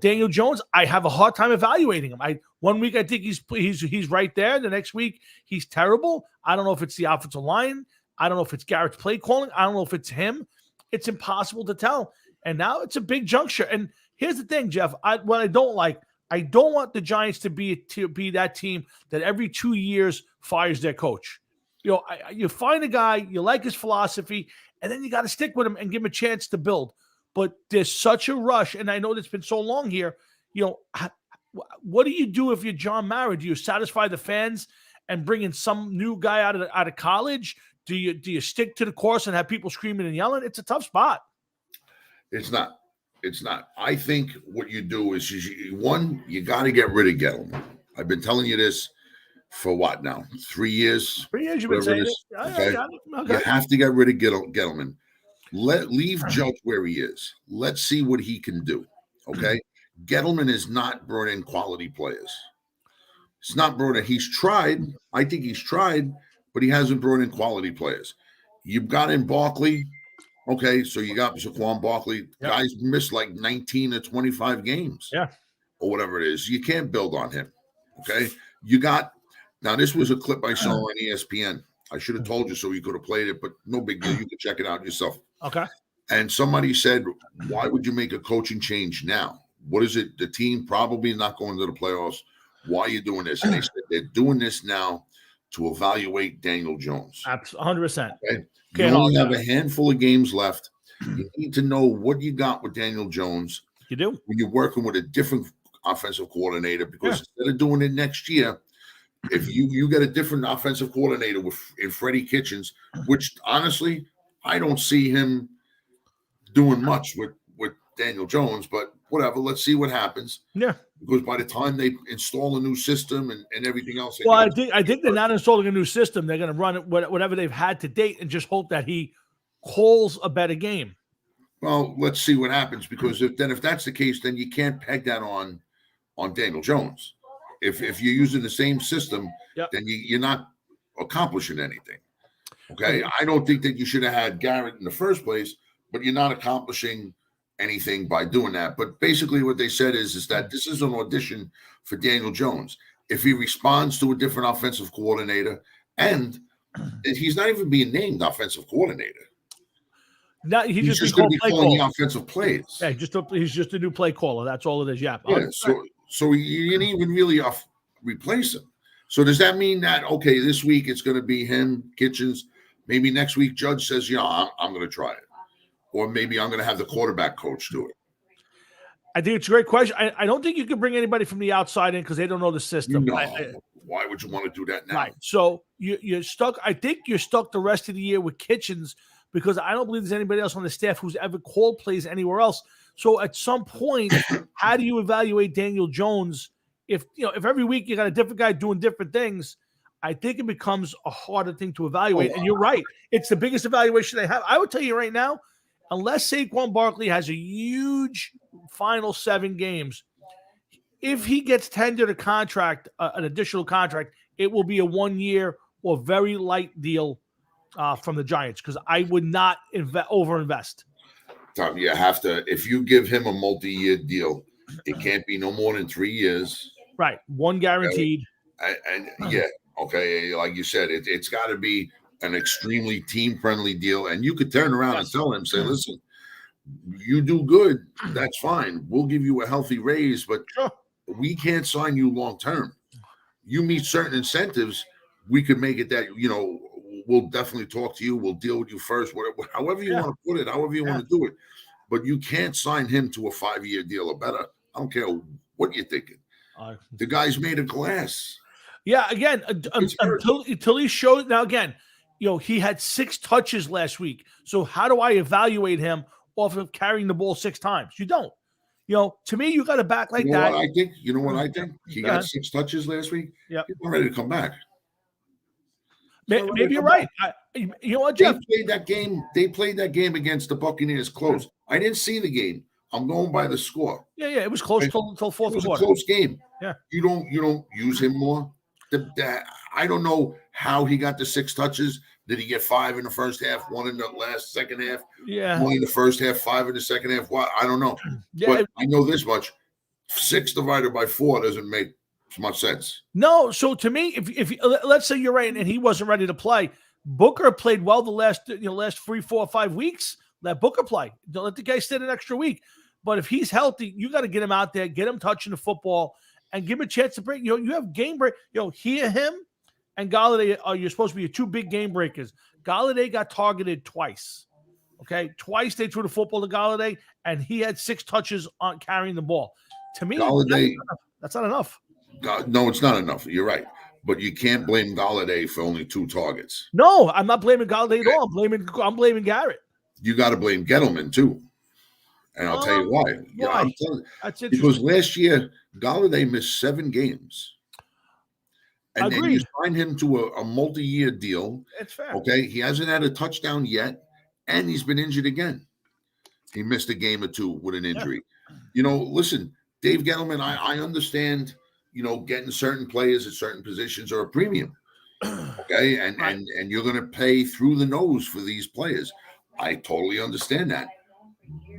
Daniel Jones, I have a hard time evaluating him. One week I think he's right there. The next week he's terrible. I don't know if it's the offensive line. I don't know if it's Garrett's play calling. I don't know if it's him. It's impossible to tell. And now it's a big juncture. And Here's the thing, Jeff. What I don't like, I don't want the Giants to be that team that every 2 years fires their coach. You find a guy, you like his philosophy, and then you got to stick with him and give him a chance to build. But there's such a rush, and I know it's been so long here. What do you do if you're John Mara? Do you satisfy the fans and bring in some new guy out of college? Do you stick to the course and have people screaming and yelling? It's a tough spot. It's not. I think what you do is you got to get rid of Gettleman. I've been telling you this for what now? 3 years? 3 years you've been saying it. Okay. You have to get rid of Gettleman. Leave Judge where he is. Let's see what he can do. Okay. Gettleman is not brought in quality players. It's not brought in. He's tried. I think he's tried, but he hasn't brought in quality players. You've got in Barkley. Okay, so you got Saquon Barkley. Yep. Guys missed like 19 to 25 games. Yeah. Or whatever it is. You can't build on him. Okay. Now this was a clip I saw on ESPN. I should have told you so you could have played it, but no big deal. You could check it out yourself. Okay. And somebody said, why would you make a coaching change now? What is it? The team probably not going to the playoffs. Why are you doing this? And they said they're doing this now to evaluate Daniel Jones. 100%. Okay? You only have a handful of games left. You need to know what you got with Daniel Jones. You do. When you're working with a different offensive coordinator, because instead of doing it next year, if you get a different offensive coordinator in Freddie Kitchens, which honestly, I don't see him doing much with Daniel Jones, but whatever. Let's see what happens. Yeah. Because by the time they install a new system and everything else. Well, I think they're not installing a new system. They're going to run it whatever they've had to date and just hope that he calls a better game. Well, let's see what happens, because if that's the case, then you can't peg that on Daniel Jones. If you're using the same system, then you're not accomplishing anything. Okay. I don't think that you should have had Garrett in the first place, but you're not accomplishing anything by doing that. But basically what they said is that this is an audition for Daniel Jones. If he responds to a different offensive coordinator, and he's not even being named offensive coordinator. No, he's just going to be calling the offensive plays. Yeah, he's just a new play caller. That's all it is. Yeah. So you didn't even really replace him. So does that mean that, okay, this week it's going to be him, Kitchens. Maybe next week Judge says, I'm going to try it. Or maybe I'm going to have the quarterback coach do it. I think it's a great question. I don't think you can bring anybody from the outside in because they don't know the system. No. Why would you want to do that now? Right. So you're stuck. I think you're stuck the rest of the year with Kitchens because I don't believe there's anybody else on the staff who's ever called plays anywhere else. So at some point, how do you evaluate Daniel Jones? If every week you got a different guy doing different things, I think it becomes a harder thing to evaluate. And you're right. It's the biggest evaluation they have. I would tell you right now, unless Saquon Barkley has a huge final 7 games, if he gets tendered a contract, an additional contract, it will be a 1-year or very light deal from the Giants because I would not overinvest. Tom, you have to. If you give him a multi-year deal, it can't be no more than 3 years. Right, 1 guaranteed. And okay, like you said, it's got to be an extremely team-friendly deal, and you could turn around and tell him, say, listen, you do good, that's fine. We'll give you a healthy raise, but we can't sign you long-term. You meet certain incentives, we could make it that, we'll definitely talk to you. We'll deal with you first, whatever, however you want to put it, however you want to do it. But you can't sign him to a 5-year deal or better. I don't care what you're thinking. The guy's made of glass. Yeah, again, until he showed. Now, again, he had 6 touches last week. So how do I evaluate him off of carrying the ball 6 times? You don't. To me, you got to back like that. You know what I think? He got 6 touches last week. Yeah, he's not ready to come back. Maybe you're right. You know what, Jeff? They played that game against the Buccaneers close. I didn't see the game. I'm going by the score. Yeah, it was close until fourth quarter. It was a close game. Yeah, you don't use him more. I don't know how he got the 6 touches. Did he get 5 in the first half, 1 in the second half? Yeah, 1 in the first half, 5 in the second half. What? I don't know. Yeah, but I know this much: 6 divided by 4 doesn't make much sense. No. So to me, if let's say you're right and he wasn't ready to play, Booker played well the last 3, 4, 5 weeks. Let Booker play. Don't let the guy sit an extra week. But if he's healthy, you got to get him out there, get him touching the football, and give him a chance to break. You have game break. Him and Golladay you're supposed to be your two big game breakers. Golladay got targeted twice. Okay, twice they threw the football to Golladay, and he had 6 touches on carrying the ball. To me, Golladay, that's not enough. No, it's not enough. You're right. But you can't blame Golladay for only 2 targets. No, I'm not blaming Golladay at all. I'm blaming Garrett. You got to blame Gettleman too. And I'll tell you why. Yeah, I'm telling you, because last year, Golladay missed 7 games. And then you signed him to a multi-year deal. It's fair. Okay, he hasn't had a touchdown yet, and he's been injured again. He missed a game or 2 with an injury. Yeah. Listen, Dave Gettleman, I understand, getting certain players at certain positions are a premium. Okay, and you're going to pay through the nose for these players. I totally understand that.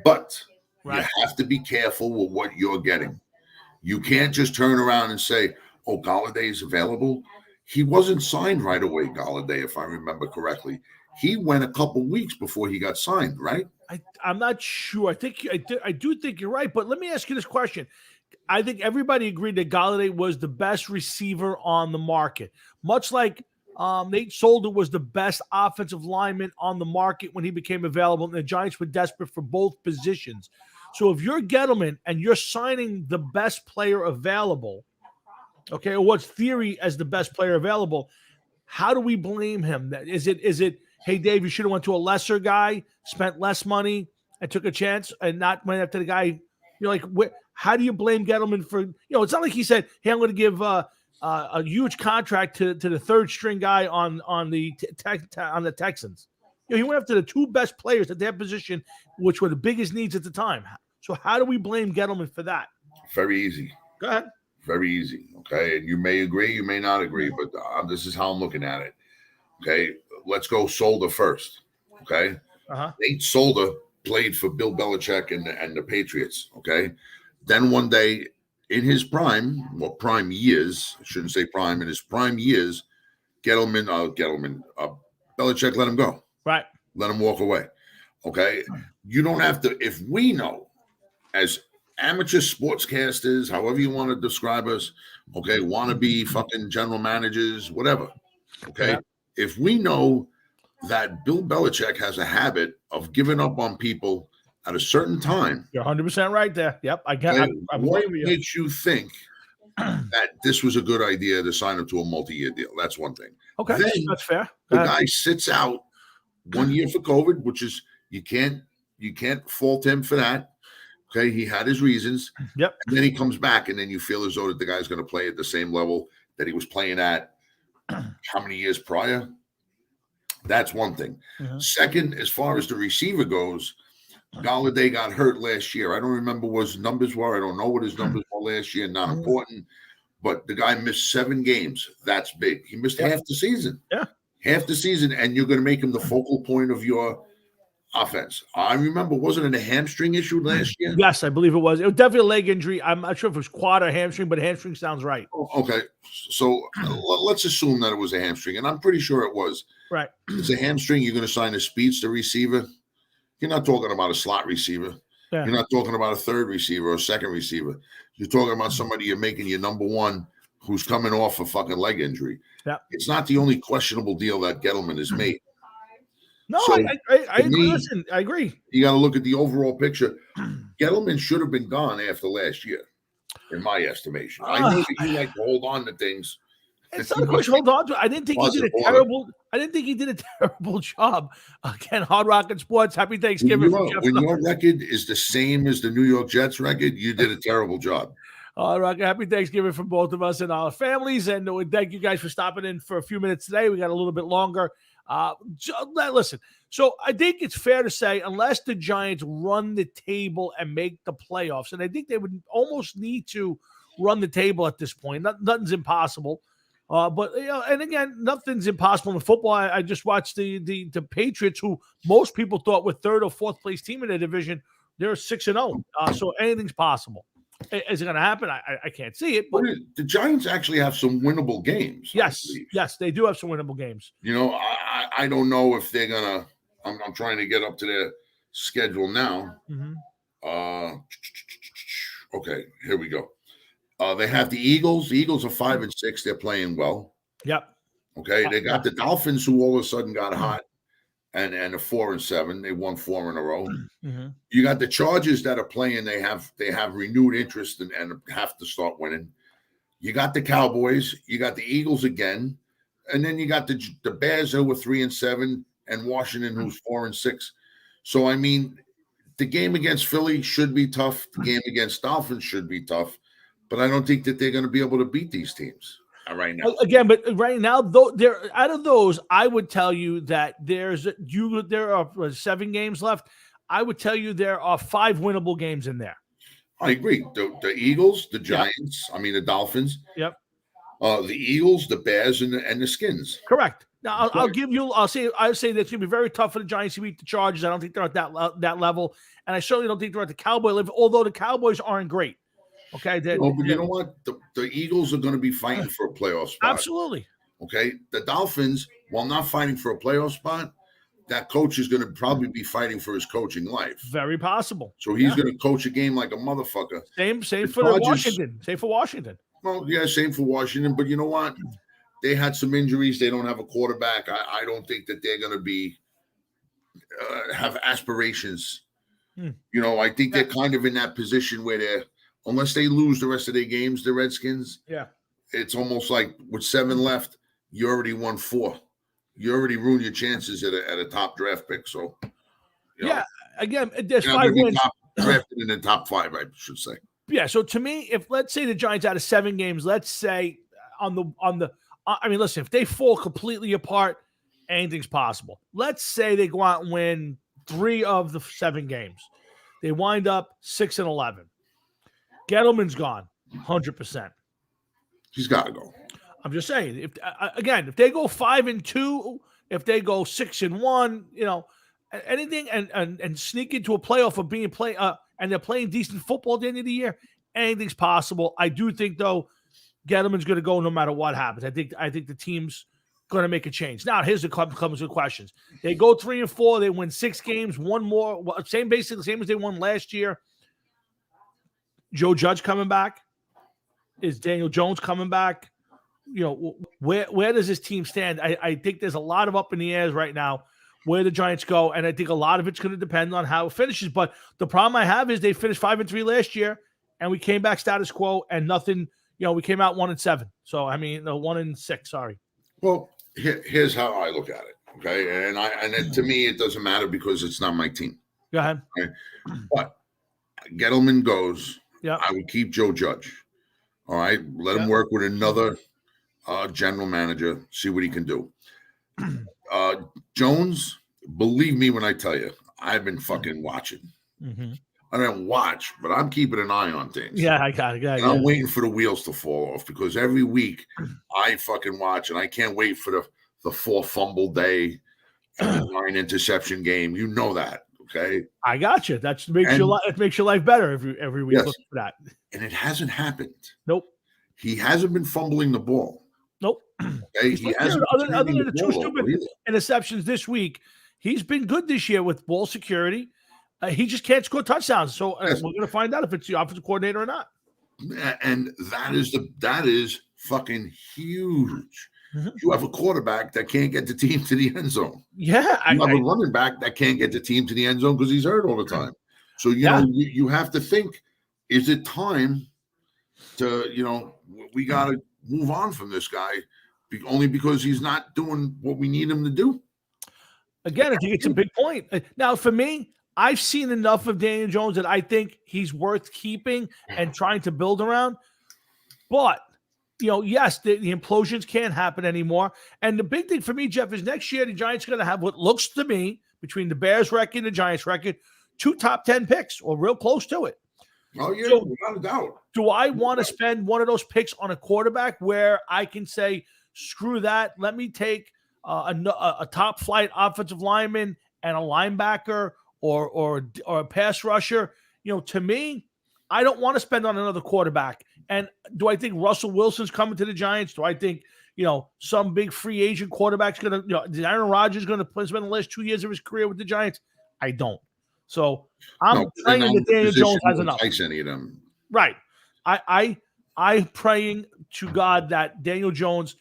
But you have to be careful with what you're getting. You can't just turn around and say, oh, Golladay is available. He wasn't signed right away, Golladay, if I remember correctly. He went a couple weeks before he got signed, right? I'm not sure. I do think you're right. But let me ask you this question. I think everybody agreed that Golladay was the best receiver on the market, much like Nate Solder was the best offensive lineman on the market when he became available, and the Giants were desperate for both positions. So if you're Gettleman and you're signing the best player available, okay, or what's theory as the best player available, how do we blame him? Is it, hey, Dave, you should have went to a lesser guy, spent less money, and took a chance, and not went after the guy? How do you blame Gettleman for? It's not like he said, hey, I'm going to give a huge contract to the third string guy on the Texans. He went after the 2 best players at their position, which were the biggest needs at the time. So how do we blame Gettleman for that? Very easy. Go ahead. Very easy. Okay, and you may agree, you may not agree, but this is how I'm looking at it. Okay, let's go Solder first. Okay, Nate Solder played for Bill Belichick and the Patriots. Okay, then one day in his prime years, I shouldn't say prime, in his prime years, Belichick let him go. Right. Let him walk away. Okay. You don't have to, if we know as amateur sportscasters, however you want to describe us, okay, wannabe fucking general managers, whatever. Okay. Yeah. If we know that Bill Belichick has a habit of giving up on people at a certain time. You're 100% right there. Yep. What makes you think that this was a good idea to sign him to a multi-year deal? That's one thing. Okay. Then that's fair. The guy sits out 1 year for COVID, which is you can't fault him for that. Okay. He had his reasons. Yep. And then he comes back, and then you feel as though that the guy's going to play at the same level that he was playing at how many years prior? That's one thing. Mm-hmm. Second, as far as the receiver goes, Golladay got hurt last year. I don't remember what his numbers were. I don't know what his numbers were last year. Not important. But the guy missed 7 games. That's big. He missed half the season. Yeah. Half the season, and you're going to make him the focal point of your offense. I remember, wasn't it a hamstring issue last year? Yes, I believe it was. It was definitely a leg injury. I'm not sure if it was quad or hamstring, but hamstring sounds right. Okay. So let's assume that it was a hamstring, and I'm pretty sure it was. Right. It's a hamstring. You're going to sign a speedster receiver. You're not talking about a slot receiver. Yeah. You're not talking about a third receiver or a second receiver. You're talking about somebody you're making your number one who's coming off a fucking leg injury. Yeah. It's not the only questionable deal that Gettleman has made. No, so I agree. Listen, I agree. You got to look at the overall picture. Gettleman should have been gone after last year, in my estimation. I know that you like to hold on to things. It's not a question. Hold on to it. I didn't think he did a terrible job. Again, Hard Rock Sports. Happy Thanksgiving. When your record is the same as the New York Jets record, you did a terrible job. All right, happy Thanksgiving from both of us and our families, and thank you guys for stopping in for a few minutes today. We got a little bit longer. Listen, so I think it's fair to say, unless the Giants run the table and make the playoffs, and I think they would almost need to run the table at this point. Nothing's impossible. But and again, nothing's impossible in football. I just watched the Patriots, who most people thought were 3rd or 4th place team in their division. They're 6-0. So anything's possible. Is it going to happen? I can't see it. But the Giants actually have some winnable games. Yes, they do have some winnable games. I don't know if they're gonna. I'm trying to get up to their schedule now. Mm-hmm. Okay, here we go. They have the Eagles. The Eagles are 5-6. They're playing well. Yep. Okay, they got the Dolphins, who all of a sudden got hot, and are 4-7. They won 4 in a row. Mm-hmm. You got the Chargers that are playing. They have renewed interest and have to start winning. You got the Cowboys. You got the Eagles again, and then you got the Bears, who were 3-7, and Washington, who's 4-6. So I mean, the game against Philly should be tough. The game against Dolphins should be tough, but I don't think that they're going to be able to beat these teams right now. Again, but right now, though, there out of those, I would tell you that there are 7 games left. I would tell you there are 5 winnable games in there. I agree. The Eagles, the Giants, I mean the Dolphins. Yep. The Eagles, the Bears, and the Skins. Correct. Now I'll say that it's going to be very tough for the Giants to beat the Chargers. I don't think they're at that level, and I certainly don't think they're at the Cowboy level. Although the Cowboys aren't great. Okay. But you know what? The Eagles are going to be fighting for a playoff spot. Absolutely. Okay. The Dolphins, while not fighting for a playoff spot, that coach is going to probably be fighting for his coaching life. Very possible. So he's going to coach a game like a motherfucker. Same for Washington. Same for Washington. Well, yeah, same for Washington. But you know what? They had some injuries. They don't have a quarterback. I don't think that they're going to be have aspirations. You know, I think they're kind of in that position where they're, unless they lose the rest of their games, the Redskins. Yeah. It's almost like with 7 left, you already won 4. You already ruined your chances at a top draft pick. So, again, there's 5 wins. Drafted in the top 5, I should say. Yeah. So to me, if let's say the Giants out of 7 games, let's say listen, if they fall completely apart, anything's possible. Let's say they go out and win 3 of the 7 games. They wind up 6-11. Gettleman's gone 100%. He's got to go. I'm just saying, if they go 5-2, if they go 6-1, anything and sneak into a playoff of being and they're playing decent football at the end of the year, anything's possible. I do think though, Gettleman's going to go no matter what happens. I think the team's going to make a change. Now, here's the comes with questions. They go 3-4. They win 6 games, 1 more. Basically same as they won last year. Joe Judge coming back? Is Daniel Jones coming back? Where does this team stand? I think there's a lot of up in the airs right now where the Giants go, and I think a lot of it's going to depend on how it finishes. But the problem I have is they finished 5-3 last year, and we came back status quo, and nothing. We came out 1-7. So 1-6. Sorry. Well, here's how I look at it. Okay, and to me it doesn't matter because it's not my team. Go ahead. Okay? But Gettleman goes. Yeah. I would keep Joe Judge. All right, let him work with another general manager. See what he can do. Jones, believe me when I tell you, I've been fucking watching. Mm-hmm. I don't watch, but I'm keeping an eye on things. Yeah, I got it. I'm waiting for the wheels to fall off because every week I fucking watch, and I can't wait for the 4 fumble day and the 9 interception game. You know that, okay? I got you. It makes your life better every week. Yes. Look for that. And it hasn't happened. Nope. He hasn't been fumbling the ball. Nope. Okay? He hasn't other than the 2 stupid interceptions this week, he's been good this year with ball security. He just can't score touchdowns. So we're going to find out if it's the offensive coordinator or not. And that is fucking huge. Mm-hmm. You have a quarterback that can't get the team to the end zone. Yeah. You have a running back that can't get the team to the end zone because he's hurt all the time. So, you have to think, is it time to, we got to move on from this guy only because he's not doing what we need him to do? Again, I think it's a big point. Now, for me, I've seen enough of Daniel Jones that I think he's worth keeping and trying to build around. But, yes, the implosions can't happen anymore. And the big thing for me, Jeff, is next year the Giants are going to have what looks to me, between the Bears record and the Giants record, 2 top 10 picks or real close to it. Oh, yeah, So, without a doubt. Do I want to spend one of those picks on a quarterback where I can say, screw that, let me take a top flight offensive lineman and a linebacker or a pass rusher? To me, I don't want to spend on another quarterback. And do I think Russell Wilson's coming to the Giants? Do I think, some big free agent quarterback's going to, Aaron Rodgers is going to spend the last 2 years of his career with the Giants? I don't. So I'm No, they're praying not in that the Daniel position Jones has to enough. entice any of them. Right. I praying to God that Daniel Jones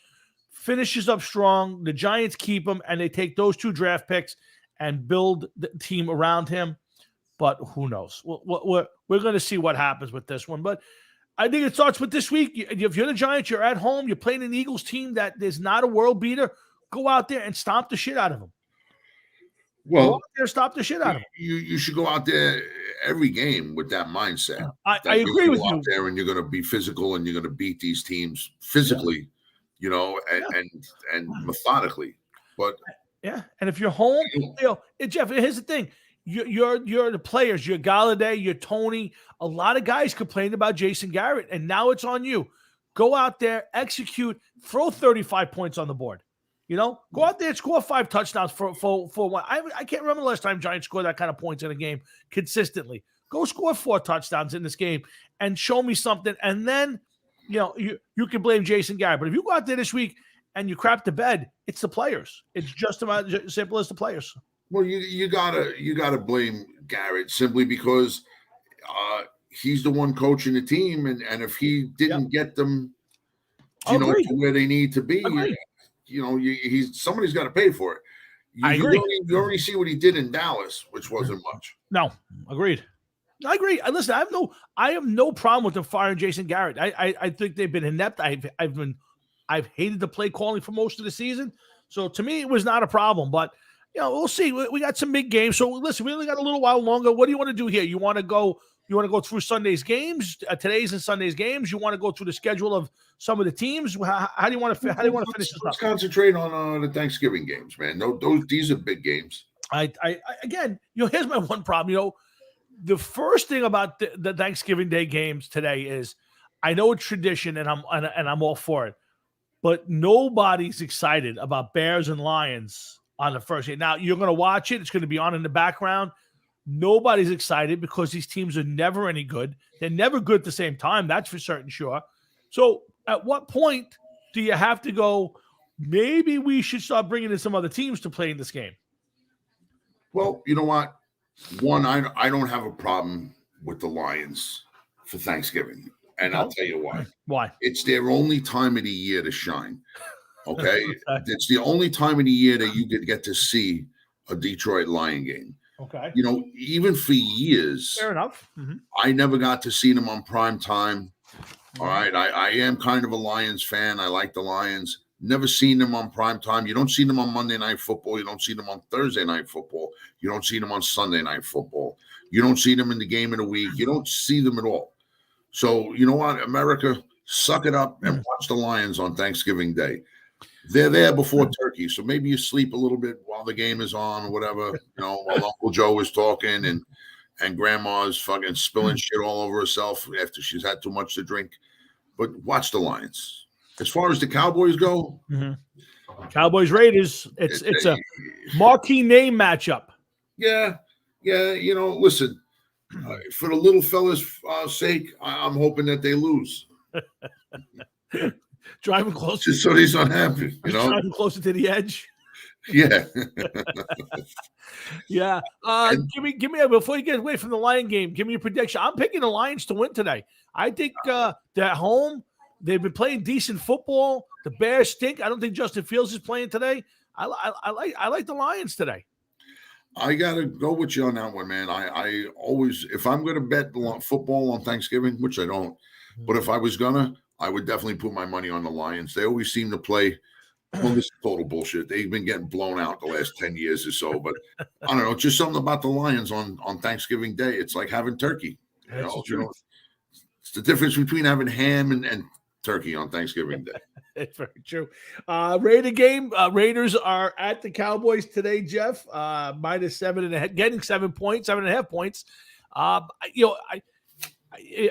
finishes up strong. The Giants keep him, and they take those 2 draft picks and build the team around him. But who knows? We're going to see what happens with this one. But I think it starts with this week. If you're the Giants, you're at home, you're playing an Eagles team that is not a world beater, go out there and stomp the shit out of them. Go Well, out there, stop the shit out of them. you should go out there every game with that mindset. I That agree you with go out you. there and you're going to be physical and you're going to beat these teams physically, and methodically. But Yeah, and if you're home, Jeff, here's the thing: you're the players. You're Galladay, you're Tony. A lot of guys complained about Jason Garrett, and now it's on you. Go out there, execute, throw 35 points on the board. Go out there and score 5 touchdowns for one. I can't remember the last time Giants scored that kind of points in a game consistently. Go score 4 touchdowns in this game and show me something, and then you can blame Jason Garrett. But if you go out there this week and you crap the bed, it's the players. It's just about as simple as the players. well, you gotta blame Garrett simply because he's the one coaching the team, and if he didn't get them, to where they need to be, somebody's got to pay for it. I agree. You already see what he did in Dallas, which wasn't much. No, agreed. I agree. Listen, I have no problem with them firing Jason Garrett. I think they've been inept. I've hated the play calling for most of the season. So to me, it was not a problem. But we'll see. We got some big games. So listen, we only got a little while longer. What do you want to do here? You want to go through Sunday's games, today's and Sunday's games? You want to go through the schedule of some of the teams? How do you want to finish this up? Let's concentrate on the Thanksgiving games, man. These are big games. Again, here's my one problem. The first thing about the Thanksgiving Day games today is, I know it's tradition and I'm all for it, but nobody's excited about Bears and Lions on the first day. Now you're going to watch it; it's going to be on in the background. Nobody's excited because these teams are never any good. They're never good at the same time. That's for certain sure. So at what point do you have to go, maybe we should start bringing in some other teams to play in this game? Well, you know what? One, I don't have a problem with the Lions for Thanksgiving. And I'll tell you why. Why? It's their only time of the year to shine. Okay? It's the only time of the year that you could get to see a Detroit Lion game. Okay. Even for years, fair enough. Mm-hmm. I never got to see them on prime time. All right. I am kind of a Lions fan. I like the Lions. Never seen them on prime time. You don't see them on Monday Night Football. You don't see them on Thursday Night Football. You don't see them on Sunday Night Football. You don't see them in the game of the week. You don't see them at all. So, you know what, America, suck it up and watch the Lions on Thanksgiving Day. They're there before turkey, so maybe you sleep a little bit while the game is on or whatever, while Uncle Joe is talking and Grandma's fucking spilling shit all over herself after she's had too much to drink. But watch the Lions. As far as the Cowboys go, Cowboys Raiders, it's a marquee name matchup. Yeah. Listen, for the little fella's sake, I'm hoping that they lose. Driving closer, just so he's unhappy. Driving closer to the edge. Yeah. Yeah. Give me before you get away from the Lion game. Give me a prediction. I'm picking the Lions to win today. I think they're at home. They've been playing decent football. The Bears stink. I don't think Justin Fields is playing today. I like the Lions today. I gotta go with you on that one, man. I always, if I'm gonna bet football on Thanksgiving, which I don't, but if I was gonna, I would definitely put my money on the Lions. They always seem to play. Well, this is total bullshit. They've been getting blown out the last 10 years or so, but I don't know. Just something about the Lions on Thanksgiving Day. It's like having turkey. It's the difference between having ham and turkey on Thanksgiving Day. It's very true. Raider game. Raiders are at the Cowboys today, Jeff. -7.5, getting 7.5 points.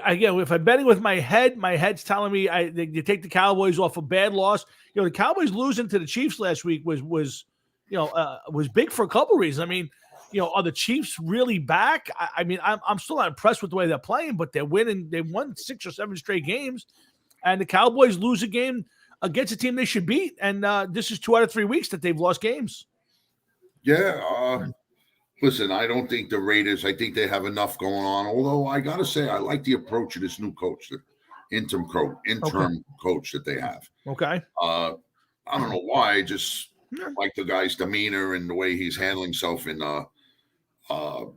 Again, if I'm betting with my head's telling me you take the Cowboys off a bad loss. The Cowboys losing to the Chiefs last week was big for a couple reasons. I mean, are the Chiefs really back? I'm still not impressed with the way they're playing, but they're winning. They won 6 or 7 straight games, and the Cowboys lose a game against a team they should beat. And this is 2 out of 3 weeks that they've lost games. Yeah. Listen, I don't think the Raiders, I think they have enough going on. Although I got to say, I like the approach of this new coach, the interim coach that they have. Okay. I don't know why. I just like the guy's demeanor and the way he's handling himself. And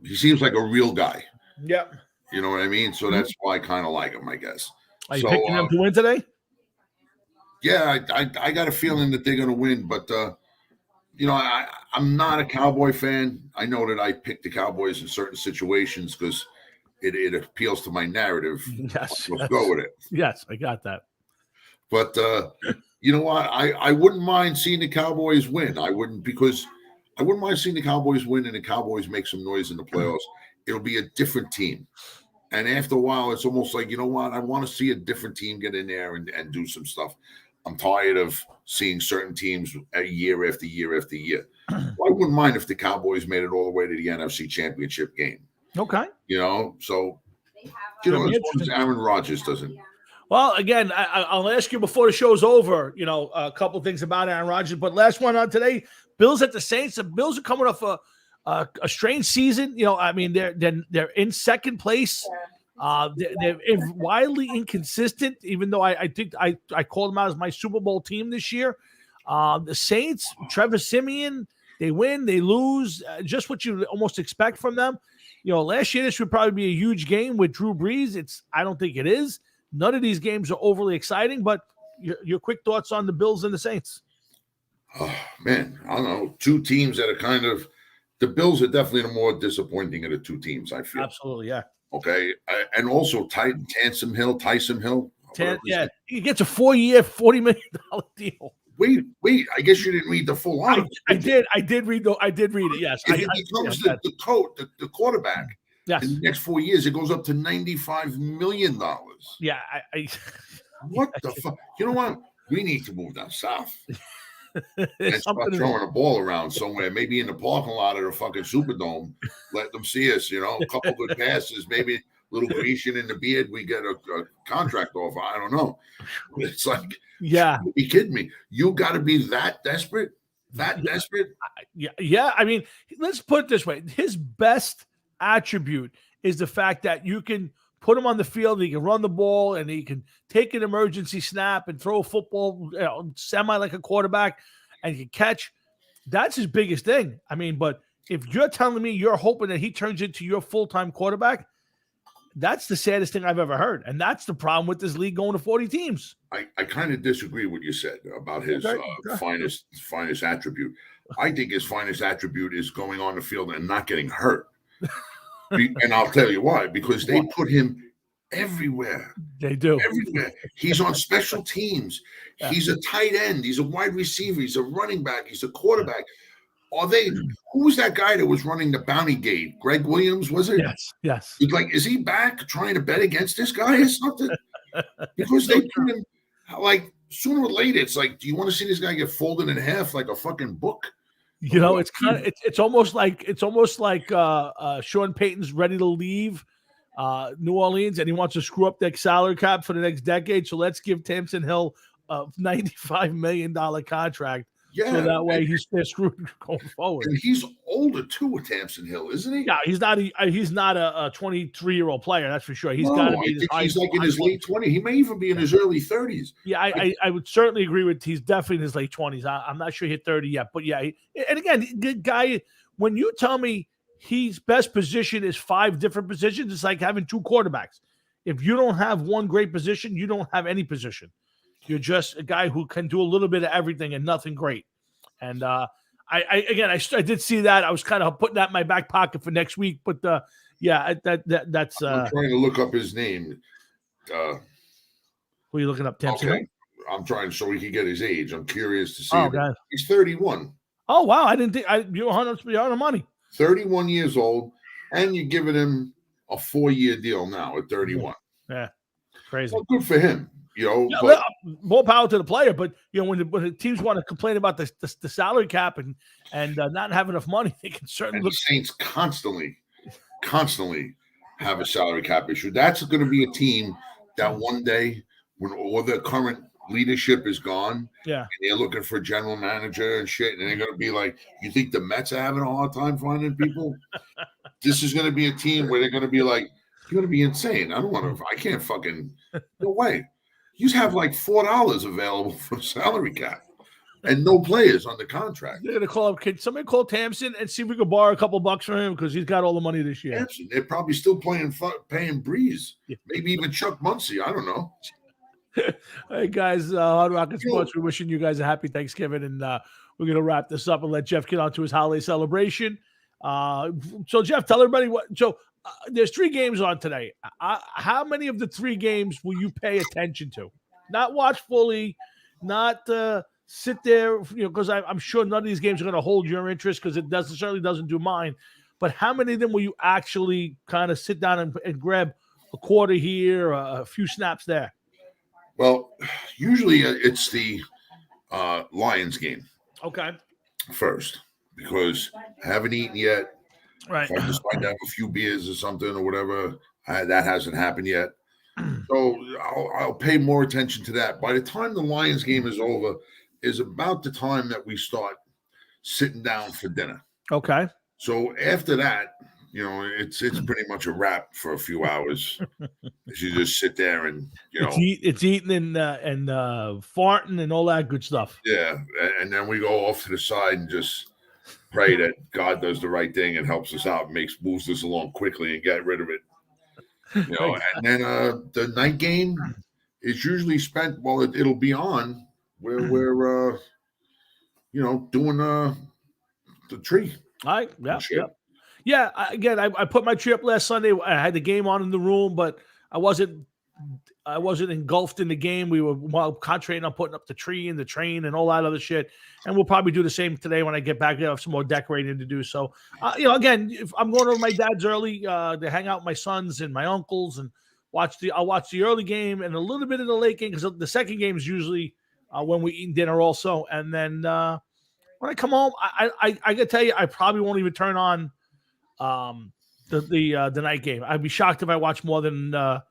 he seems like a real guy. Yep. You know what I mean? So that's why I kind of like him, I guess. Are you picking them to win today? Yeah, I got a feeling that they're going to win. But, I'm not a Cowboy fan. I know that I pick the Cowboys in certain situations because it appeals to my narrative. Yes. Let's go with it. Yes, I got that. But you know what? I wouldn't mind seeing the Cowboys win. I wouldn't mind seeing the Cowboys win and the Cowboys make some noise in the playoffs. It'll be a different team. And after a while, it's almost like, you know what? I want to see a different team get in there and do some stuff. I'm tired of seeing certain teams year after year after year. I wouldn't mind if the Cowboys made it all the way to the NFC Championship game. Okay. So, as long as Aaron Rodgers doesn't. Well, again, I'll ask you before the show's over, a couple of things about Aaron Rodgers. But last one on today, Bills at the Saints. The Bills are coming off a strange season. They're in second place. They're wildly inconsistent, even though I think I called them out as my Super Bowl team this year. The Saints, Trevor Siemian, they win, they lose, just what you almost expect from them. Last year this would probably be a huge game with Drew Brees. I don't think it is. None of these games are overly exciting, but your quick thoughts on the Bills and the Saints. Oh, man, I don't know. Two teams that are kind of – the Bills are definitely the more disappointing of the two teams, I feel. Absolutely, yeah. Okay, and also Tyson Hill. Yeah, he gets a 4-year, $40 million deal. Wait! I guess you didn't read the full article. I did read it. Yes, if he becomes the quarterback. Yes. In the next 4 years, it goes up to $95 million. Yeah, what the fuck? You know what? We need to move down south and start throwing a ball around somewhere, maybe in the parking lot of the fucking Superdome. Let them see us, a couple good passes, maybe a little Grecian in the beard. We get a contract offer. I don't know. It's like, yeah, are you kidding me? You got to be that desperate? Desperate? Yeah. I mean, let's put it this way: his best attribute is the fact that you can put him on the field, he can run the ball, and he can take an emergency snap and throw a football semi like a quarterback, and he can catch. That's his biggest thing. I mean, but if you're telling me you're hoping that he turns into your full-time quarterback, that's the saddest thing I've ever heard. And that's the problem with this league going to 40 teams. I kind of disagree with what you said about his finest attribute. I think his finest attribute is going on the field and not getting hurt. And I'll tell you why, because they put him everywhere. They do. Everywhere. He's on special teams. Yeah. He's a tight end. He's a wide receiver. He's a running back. He's a quarterback. Who was that guy that was running the Bounty Gate? Greg Williams, was it? Yes. Is he back trying to bet against this guy or something? Because they put him, sooner or later, it's like, do you want to see this guy get folded in half like a fucking book? It's kind of it's almost like Sean Payton's ready to leave New Orleans and he wants to screw up their salary cap for the next decade. So let's give Tamsin Hill a $95 million contract. Yeah, so that way they're screwed going forward. And he's older too with Tamsin Hill, isn't he? Yeah, he's not a 23-year-old player, that's for sure. He's got to be. He's like in his late 20s. He may even be in his early 30s. Yeah, I would certainly agree with. He's definitely in his late 20s. I'm not sure he hit 30 yet, but yeah. And again, the guy. When you tell me his best position is 5 different positions, it's like having 2 quarterbacks. If you don't have one great position, you don't have any position. You're just a guy who can do a little bit of everything and nothing great. And I did see that. I was kind of putting that in my back pocket for next week. But that's. I'm trying to look up his name. Who are you looking up, Tim? Okay, I'm trying so we can get his age. I'm curious to see. Oh, God. He's 31. Oh wow! I didn't think you're 100% money. 31 years old, and you're giving him a 4-year deal now at 31. Yeah, crazy. Well, good for him. But, more power to the player. But when the teams want to complain about the salary cap and not have enough money, they can certainly. The Saints constantly have a salary cap issue. That's going to be a team that one day, when all their current leadership is gone. Yeah. And they're looking for a general manager and shit. And they're going to be like, you think the Mets are having a hard time finding people? This is going to be a team where they're going to be like, you're going to be insane. I can't fucking, no way. You just have like $4 available for the salary cap and no players on the contract. They're going to call up, can somebody call Tamsin and see if we can borrow a couple bucks from him because he's got all the money this year. Tamsin, they're probably still paying Breeze. Yeah. Maybe even Chuck Muncy. I don't know. Hey guys, Hard Rocket Sports, we're wishing you guys a happy Thanksgiving, and we're going to wrap this up and let Jeff get on to his holiday celebration. So Jeff, tell everybody there's 3 games on today. How many of the 3 games will you pay attention to? Not watch fully, not sit there, because I'm sure none of these games are going to hold your interest because it certainly doesn't do mine. But how many of them will you actually kind of sit down and grab a quarter here, a few snaps there? Well, usually it's the Lions game. Okay. First, because I haven't eaten yet. Right. If I decide to have a few beers or something or whatever, that hasn't happened yet. So I'll pay more attention to that. By the time the Lions game is over, is about the time that we start sitting down for dinner. Okay. So after that, it's pretty much a wrap for a few hours. You just sit there and it's eating and farting and all that good stuff. Yeah, and then we go off to the side and just pray that God does the right thing and helps us out, moves us along quickly and get rid of it. And then the night game is usually spent while it'll be on where we're doing the tree. All right. Yeah. I put my tree up last Sunday. I had the game on in the room, but I wasn't engulfed in the game. We were concentrating on putting up the tree and the train and all that other shit. And we'll probably do the same today when I get back. I have some more decorating to do. So, again, if I'm going over to my dad's early to hang out with my sons and my uncles and I'll watch the early game and a little bit of the late game because the second game is usually when we eat dinner also. And then when I come home, I got to tell you, I probably won't even turn on the night game. I'd be shocked if I watch more than a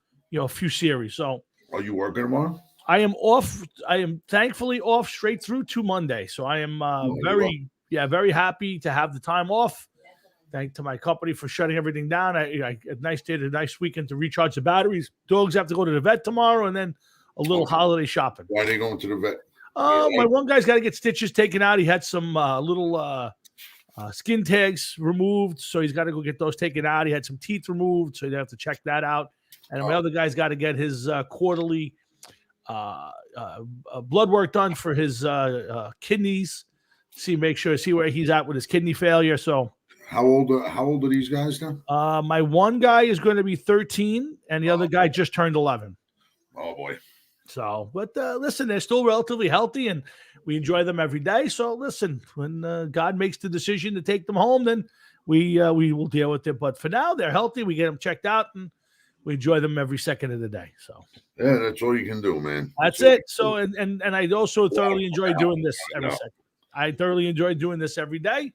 few series. So, are you working tomorrow? I am off. I am thankfully off straight through to Monday. So I am very happy to have the time off. Thank to my company for shutting everything down. A nice weekend to recharge the batteries. Dogs have to go to the vet tomorrow, and then a little holiday shopping. Why are they going to the vet? My one guy's got to get stitches taken out. He had some little skin tags removed, so he's got to go get those taken out. He had some teeth removed, so you have to check that out. And my other guy's got to get his quarterly blood work done for his kidneys. See where he's at with his kidney failure. So, how old are these guys now? My one guy is going to be 13, and the other guy just turned 11. Oh boy. So, but listen, they're still relatively healthy, and we enjoy them every day. So, listen, when God makes the decision to take them home, then we will deal with it. But for now, they're healthy. We get them checked out, and we enjoy them every second of the day. So, yeah, that's all you can do, man. That's it. So, and I also thoroughly enjoy doing this every second. I thoroughly enjoy doing this every day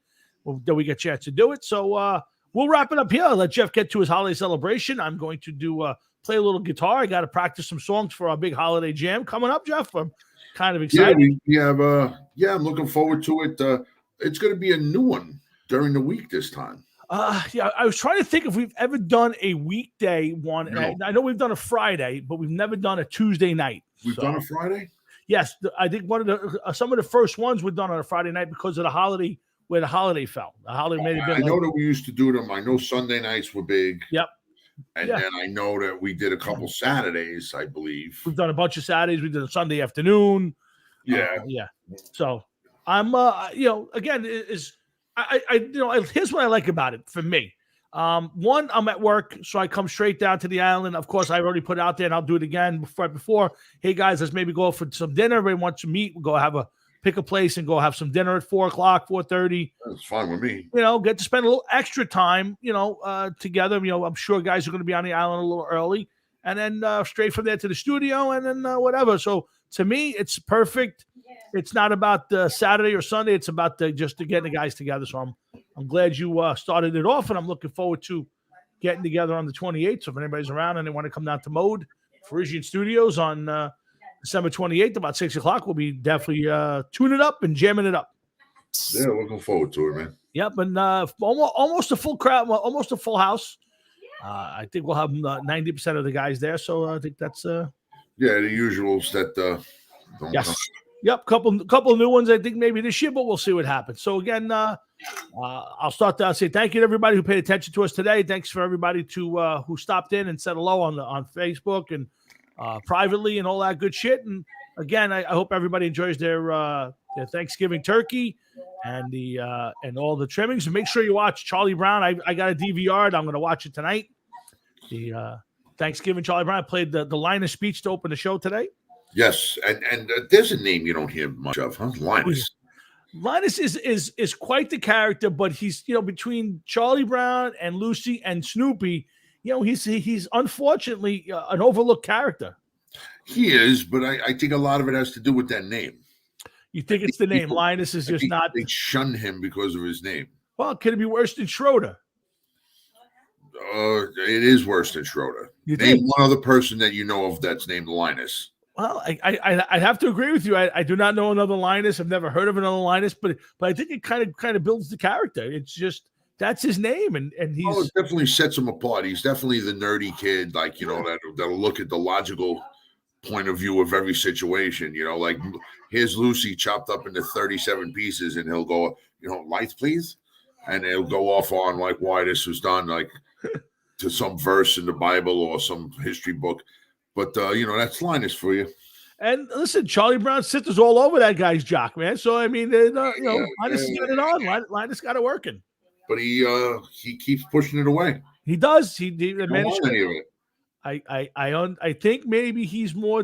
that we get a chance to do it. So, we'll wrap it up here. I'll let Jeff get to his holiday celebration. I'm going to play a little guitar. I got to practice some songs for our big holiday jam coming up, Jeff. I'm kind of excited. I'm looking forward to it. It's going to be a new one during the week this time. I was trying to think if we've ever done a weekday one. No. And I know we've done a Friday, but we've never done a Tuesday night. We've done a Friday? Yes. I think some of the first ones were done on a Friday night because of the holiday, where the holiday fell. The holiday made it big. I know that we used to do them. I know Sunday nights were big. Yep. And then I know that we did a couple Saturdays, I believe. We've done a bunch of Saturdays. We did a Sunday afternoon. Yeah. So I'm, again, here's what I like about it for me. One, I'm at work, so I come straight down to the island. Of course, I already put it out there, and I'll do it again right before. Hey guys, let's maybe go for some dinner. Everybody wants to meet. We'll go pick a place and go have some dinner at 4:00, 4:30. That's fine with me. Get to spend a little extra time, together. I'm sure guys are going to be on the island a little early, and then straight from there to the studio, and then whatever. So to me, it's perfect. It's not about Saturday or Sunday. It's about just getting the guys together. So I'm glad you started it off, and I'm looking forward to getting together on the 28th. So if anybody's around and they want to come down to Mode, Parisian Studios on December 28th, about 6 o'clock. We'll be definitely tuning it up and jamming it up. Yeah, looking forward to it, man. Yep, and almost a full crowd, almost a full house. I think we'll have 90% of the guys there, so I think that's the usuals that don't yes. come. Yep, couple new ones I think maybe this year, but we'll see what happens. So again, I'll start to say thank you to everybody who paid attention to us today. Thanks for everybody who stopped in and said hello on Facebook and privately and all that good shit. And again, I hope everybody enjoys their Thanksgiving turkey and and all the trimmings. And make sure you watch Charlie Brown. I got a DVR. I'm going to watch it tonight. The Thanksgiving Charlie Brown. I played the Linus speech to open the show today. Yes, and there's a name you don't hear much of, huh? Linus. Linus is quite the character, but he's between Charlie Brown and Lucy and Snoopy, he's unfortunately an overlooked character. He is, but I think a lot of it has to do with that name. You think it's the name? Linus is just not. They shun him because of his name. Well, could it be worse than Schroeder? It is worse than Schroeder. Name one other person that you know of that's named Linus. Well, I have to agree with you. I do not know another Linus. I've never heard of another Linus, but I think it kind of builds the character. It's just that's his name, and he's it definitely sets him apart. He's definitely the nerdy kid, like that'll look at the logical point of view of every situation. Like here's Lucy chopped up into 37 pieces, and he'll go, lights please, and he'll go off on like why this was done, like to some verse in the Bible or some history book. But, that's Linus for you. And listen, Charlie Brown sisters all over that guy's jock, man. So, I mean, Linus got it on. Linus got it working. But he keeps pushing it away. He does. He managed any of it. I think maybe he's more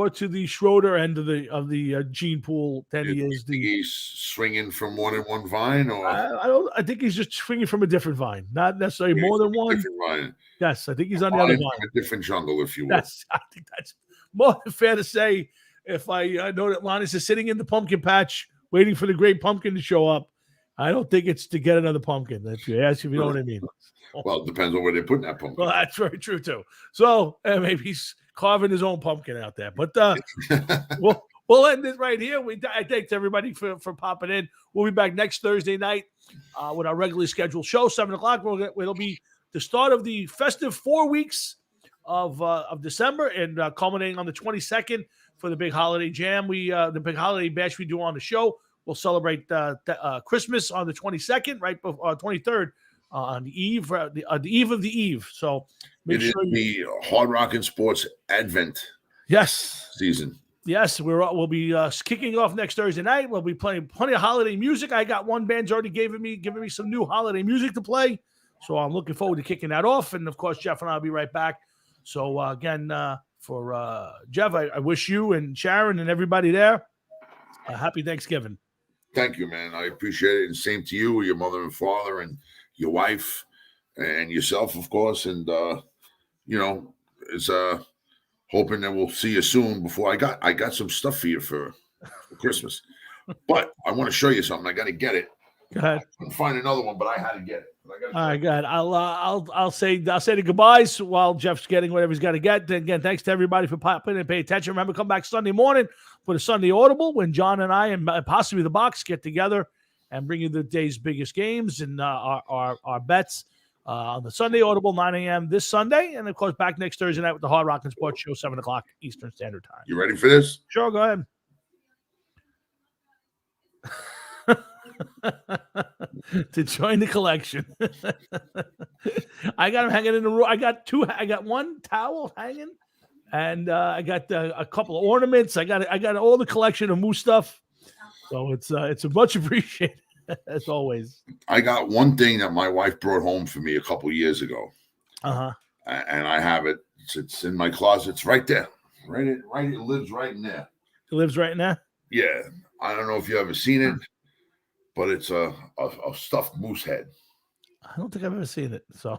to the Schroeder end of the gene pool than he is he's swinging from more than one vine, or I think he's just swinging from a different vine, not necessarily more than one. Different vine. Yes, I think he's on the other vine. A different jungle, if you will. Yes, I think that's more than fair to say. If I know that Linus is sitting in the pumpkin patch waiting for the great pumpkin to show up, I don't think it's to get another pumpkin. If you know what I mean. Well, it depends on where they put that pumpkin. Well, that's very true too. So maybe he's carving his own pumpkin out there. But we'll end it right here. I thank everybody for popping in. We'll be back next Thursday night with our regularly scheduled show, 7 o'clock. It'll be the start of the festive 4 weeks of December, and culminating on the 22nd for the big holiday jam. The big holiday bash we do on the show. We'll celebrate Christmas on the 22nd, right before 23rd. On the eve of the eve. So make sure the Hard Rock and Sports Advent season. Yes, we'll be kicking off next Thursday night. We'll be playing plenty of holiday music. I got one band's already giving me some new holiday music to play. So I'm looking forward to kicking that off. And of course, Jeff and I'll be right back. So again, for Jeff, I wish you and Sharon and everybody there a happy Thanksgiving. Thank you, man. I appreciate it. And same to you, your mother and father, and your wife, and yourself, of course. And is hoping that we'll see you soon. Before I got some stuff for you for Christmas, but I want to show you something. I got to get it. Go ahead. I couldn't find another one, but I had to get it. All right, good. I'll say the goodbyes while Jeff's getting whatever he's got to get. Again, thanks to everybody for popping and pay attention. Remember, come back Sunday morning for the Sunday Audible when John and I and possibly the Box get together and bring you the day's biggest games and our bets on the Sunday Audible, 9 a.m. this Sunday. And, of course, back next Thursday night with the Hard Rock and Sports Show, 7 o'clock Eastern Standard Time. You ready for this? Sure, go ahead. To join the collection. I got them hanging in the room. I got one towel hanging, and I got a couple of ornaments. I got all the collection of Moose stuff. So it's a much appreciated as always. I got one thing that my wife brought home for me a couple years ago. Uh-huh. And I have it. It's in my closet. It's right there. It lives right in there. It lives right in there? Yeah. I don't know if you ever seen it, but it's a stuffed moose head. I don't think I've ever seen it. So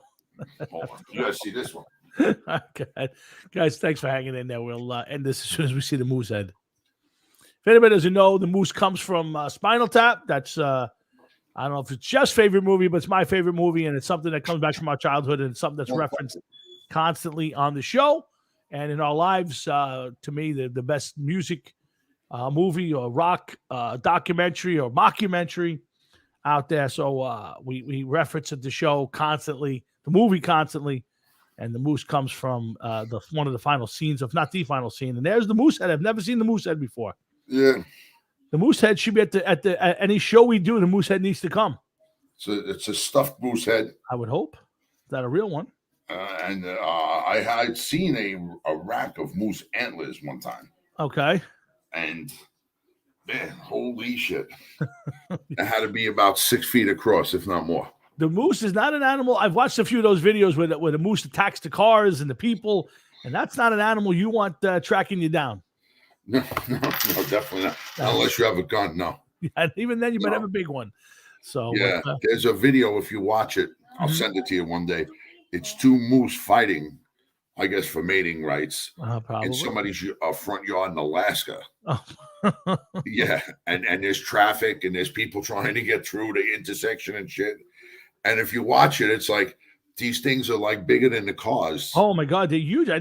you gotta see this one. Okay. Guys, thanks for hanging in there. We'll end this as soon as we see the moose head. If anybody doesn't know, the moose comes from Spinal Tap. That's I don't know if it's Jeff's favorite movie, but it's my favorite movie, and it's something that comes back from our childhood, and it's something that's referenced constantly on the show. and in our lives, to me, the best music, movie or rock documentary or mockumentary out there. So we reference the show constantly, the movie constantly, and the moose comes from one of the final scenes, if not the final scene. And there's the moose head. I've never seen the moose head before. Yeah. The moose head should be at any show we do. The moose head needs to come. So it's a stuffed moose head. I would hope. Is that a real one? And I had seen a rack of moose antlers one time. Okay. And man, holy shit. It had to be about 6 feet across, if not more. The moose is not an animal. I've watched a few of those videos where the moose attacks the cars and the people, and that's not an animal you want tracking you down. No, definitely not. Unless you have a gun, no. And even then, you better have a big one. So yeah, there's a video. If you watch it, I'll send it to you one day. It's two moose fighting, I guess, for mating rights in somebody's front yard in Alaska. Oh. Yeah, and there's traffic and there's people trying to get through the intersection and shit. And if you watch it, it's like these things are like bigger than the cars. Oh my God, they're huge. I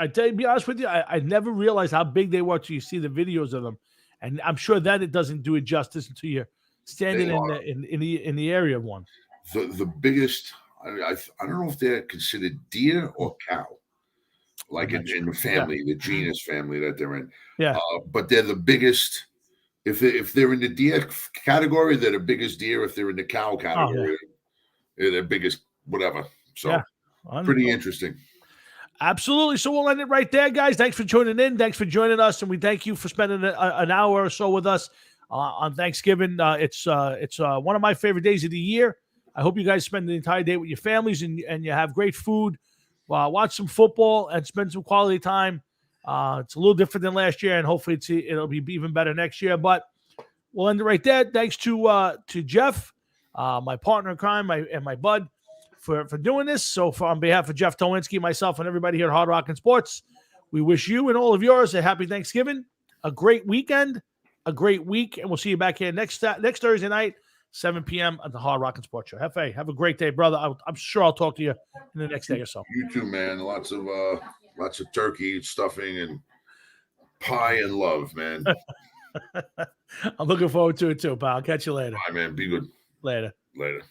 tell you, to be honest with you, I never realized how big they were until you see the videos of them. And I'm sure that it doesn't do it justice until you're standing in the area of one. The biggest, I don't know if they're considered deer or cow, like in the family, the genus family that they're in. Yeah. But they're the biggest. If they're in the deer category, they're the biggest deer. If they're in the cow category, they're the biggest whatever. So pretty interesting. Absolutely. So we'll end it right there, guys. Thanks for tuning in. Thanks for joining us. And we thank you for spending an hour or so with us on Thanksgiving. It's one of my favorite days of the year. I hope you guys spend the entire day with your families and you have great food, watch some football, and spend some quality time. It's a little different than last year, and hopefully it'll be even better next year. But we'll end it right there. Thanks to Jeff, my partner in crime, and my bud, for doing this. So on behalf of Jeff Towinski, myself, and everybody here at Hard Rock and Sports, we wish you and all of yours a happy Thanksgiving, a great weekend, a great week, and we'll see you back here next Thursday night, 7 p.m. at the Hard Rock and Sports Show. Hefe, have a great day, brother. I'm sure I'll talk to you in the next day or so. You too, man. Lots of turkey, stuffing, and pie and love, man. I'm looking forward to it too, pal. I'll catch you later. Bye, man. Be good. Later. Later.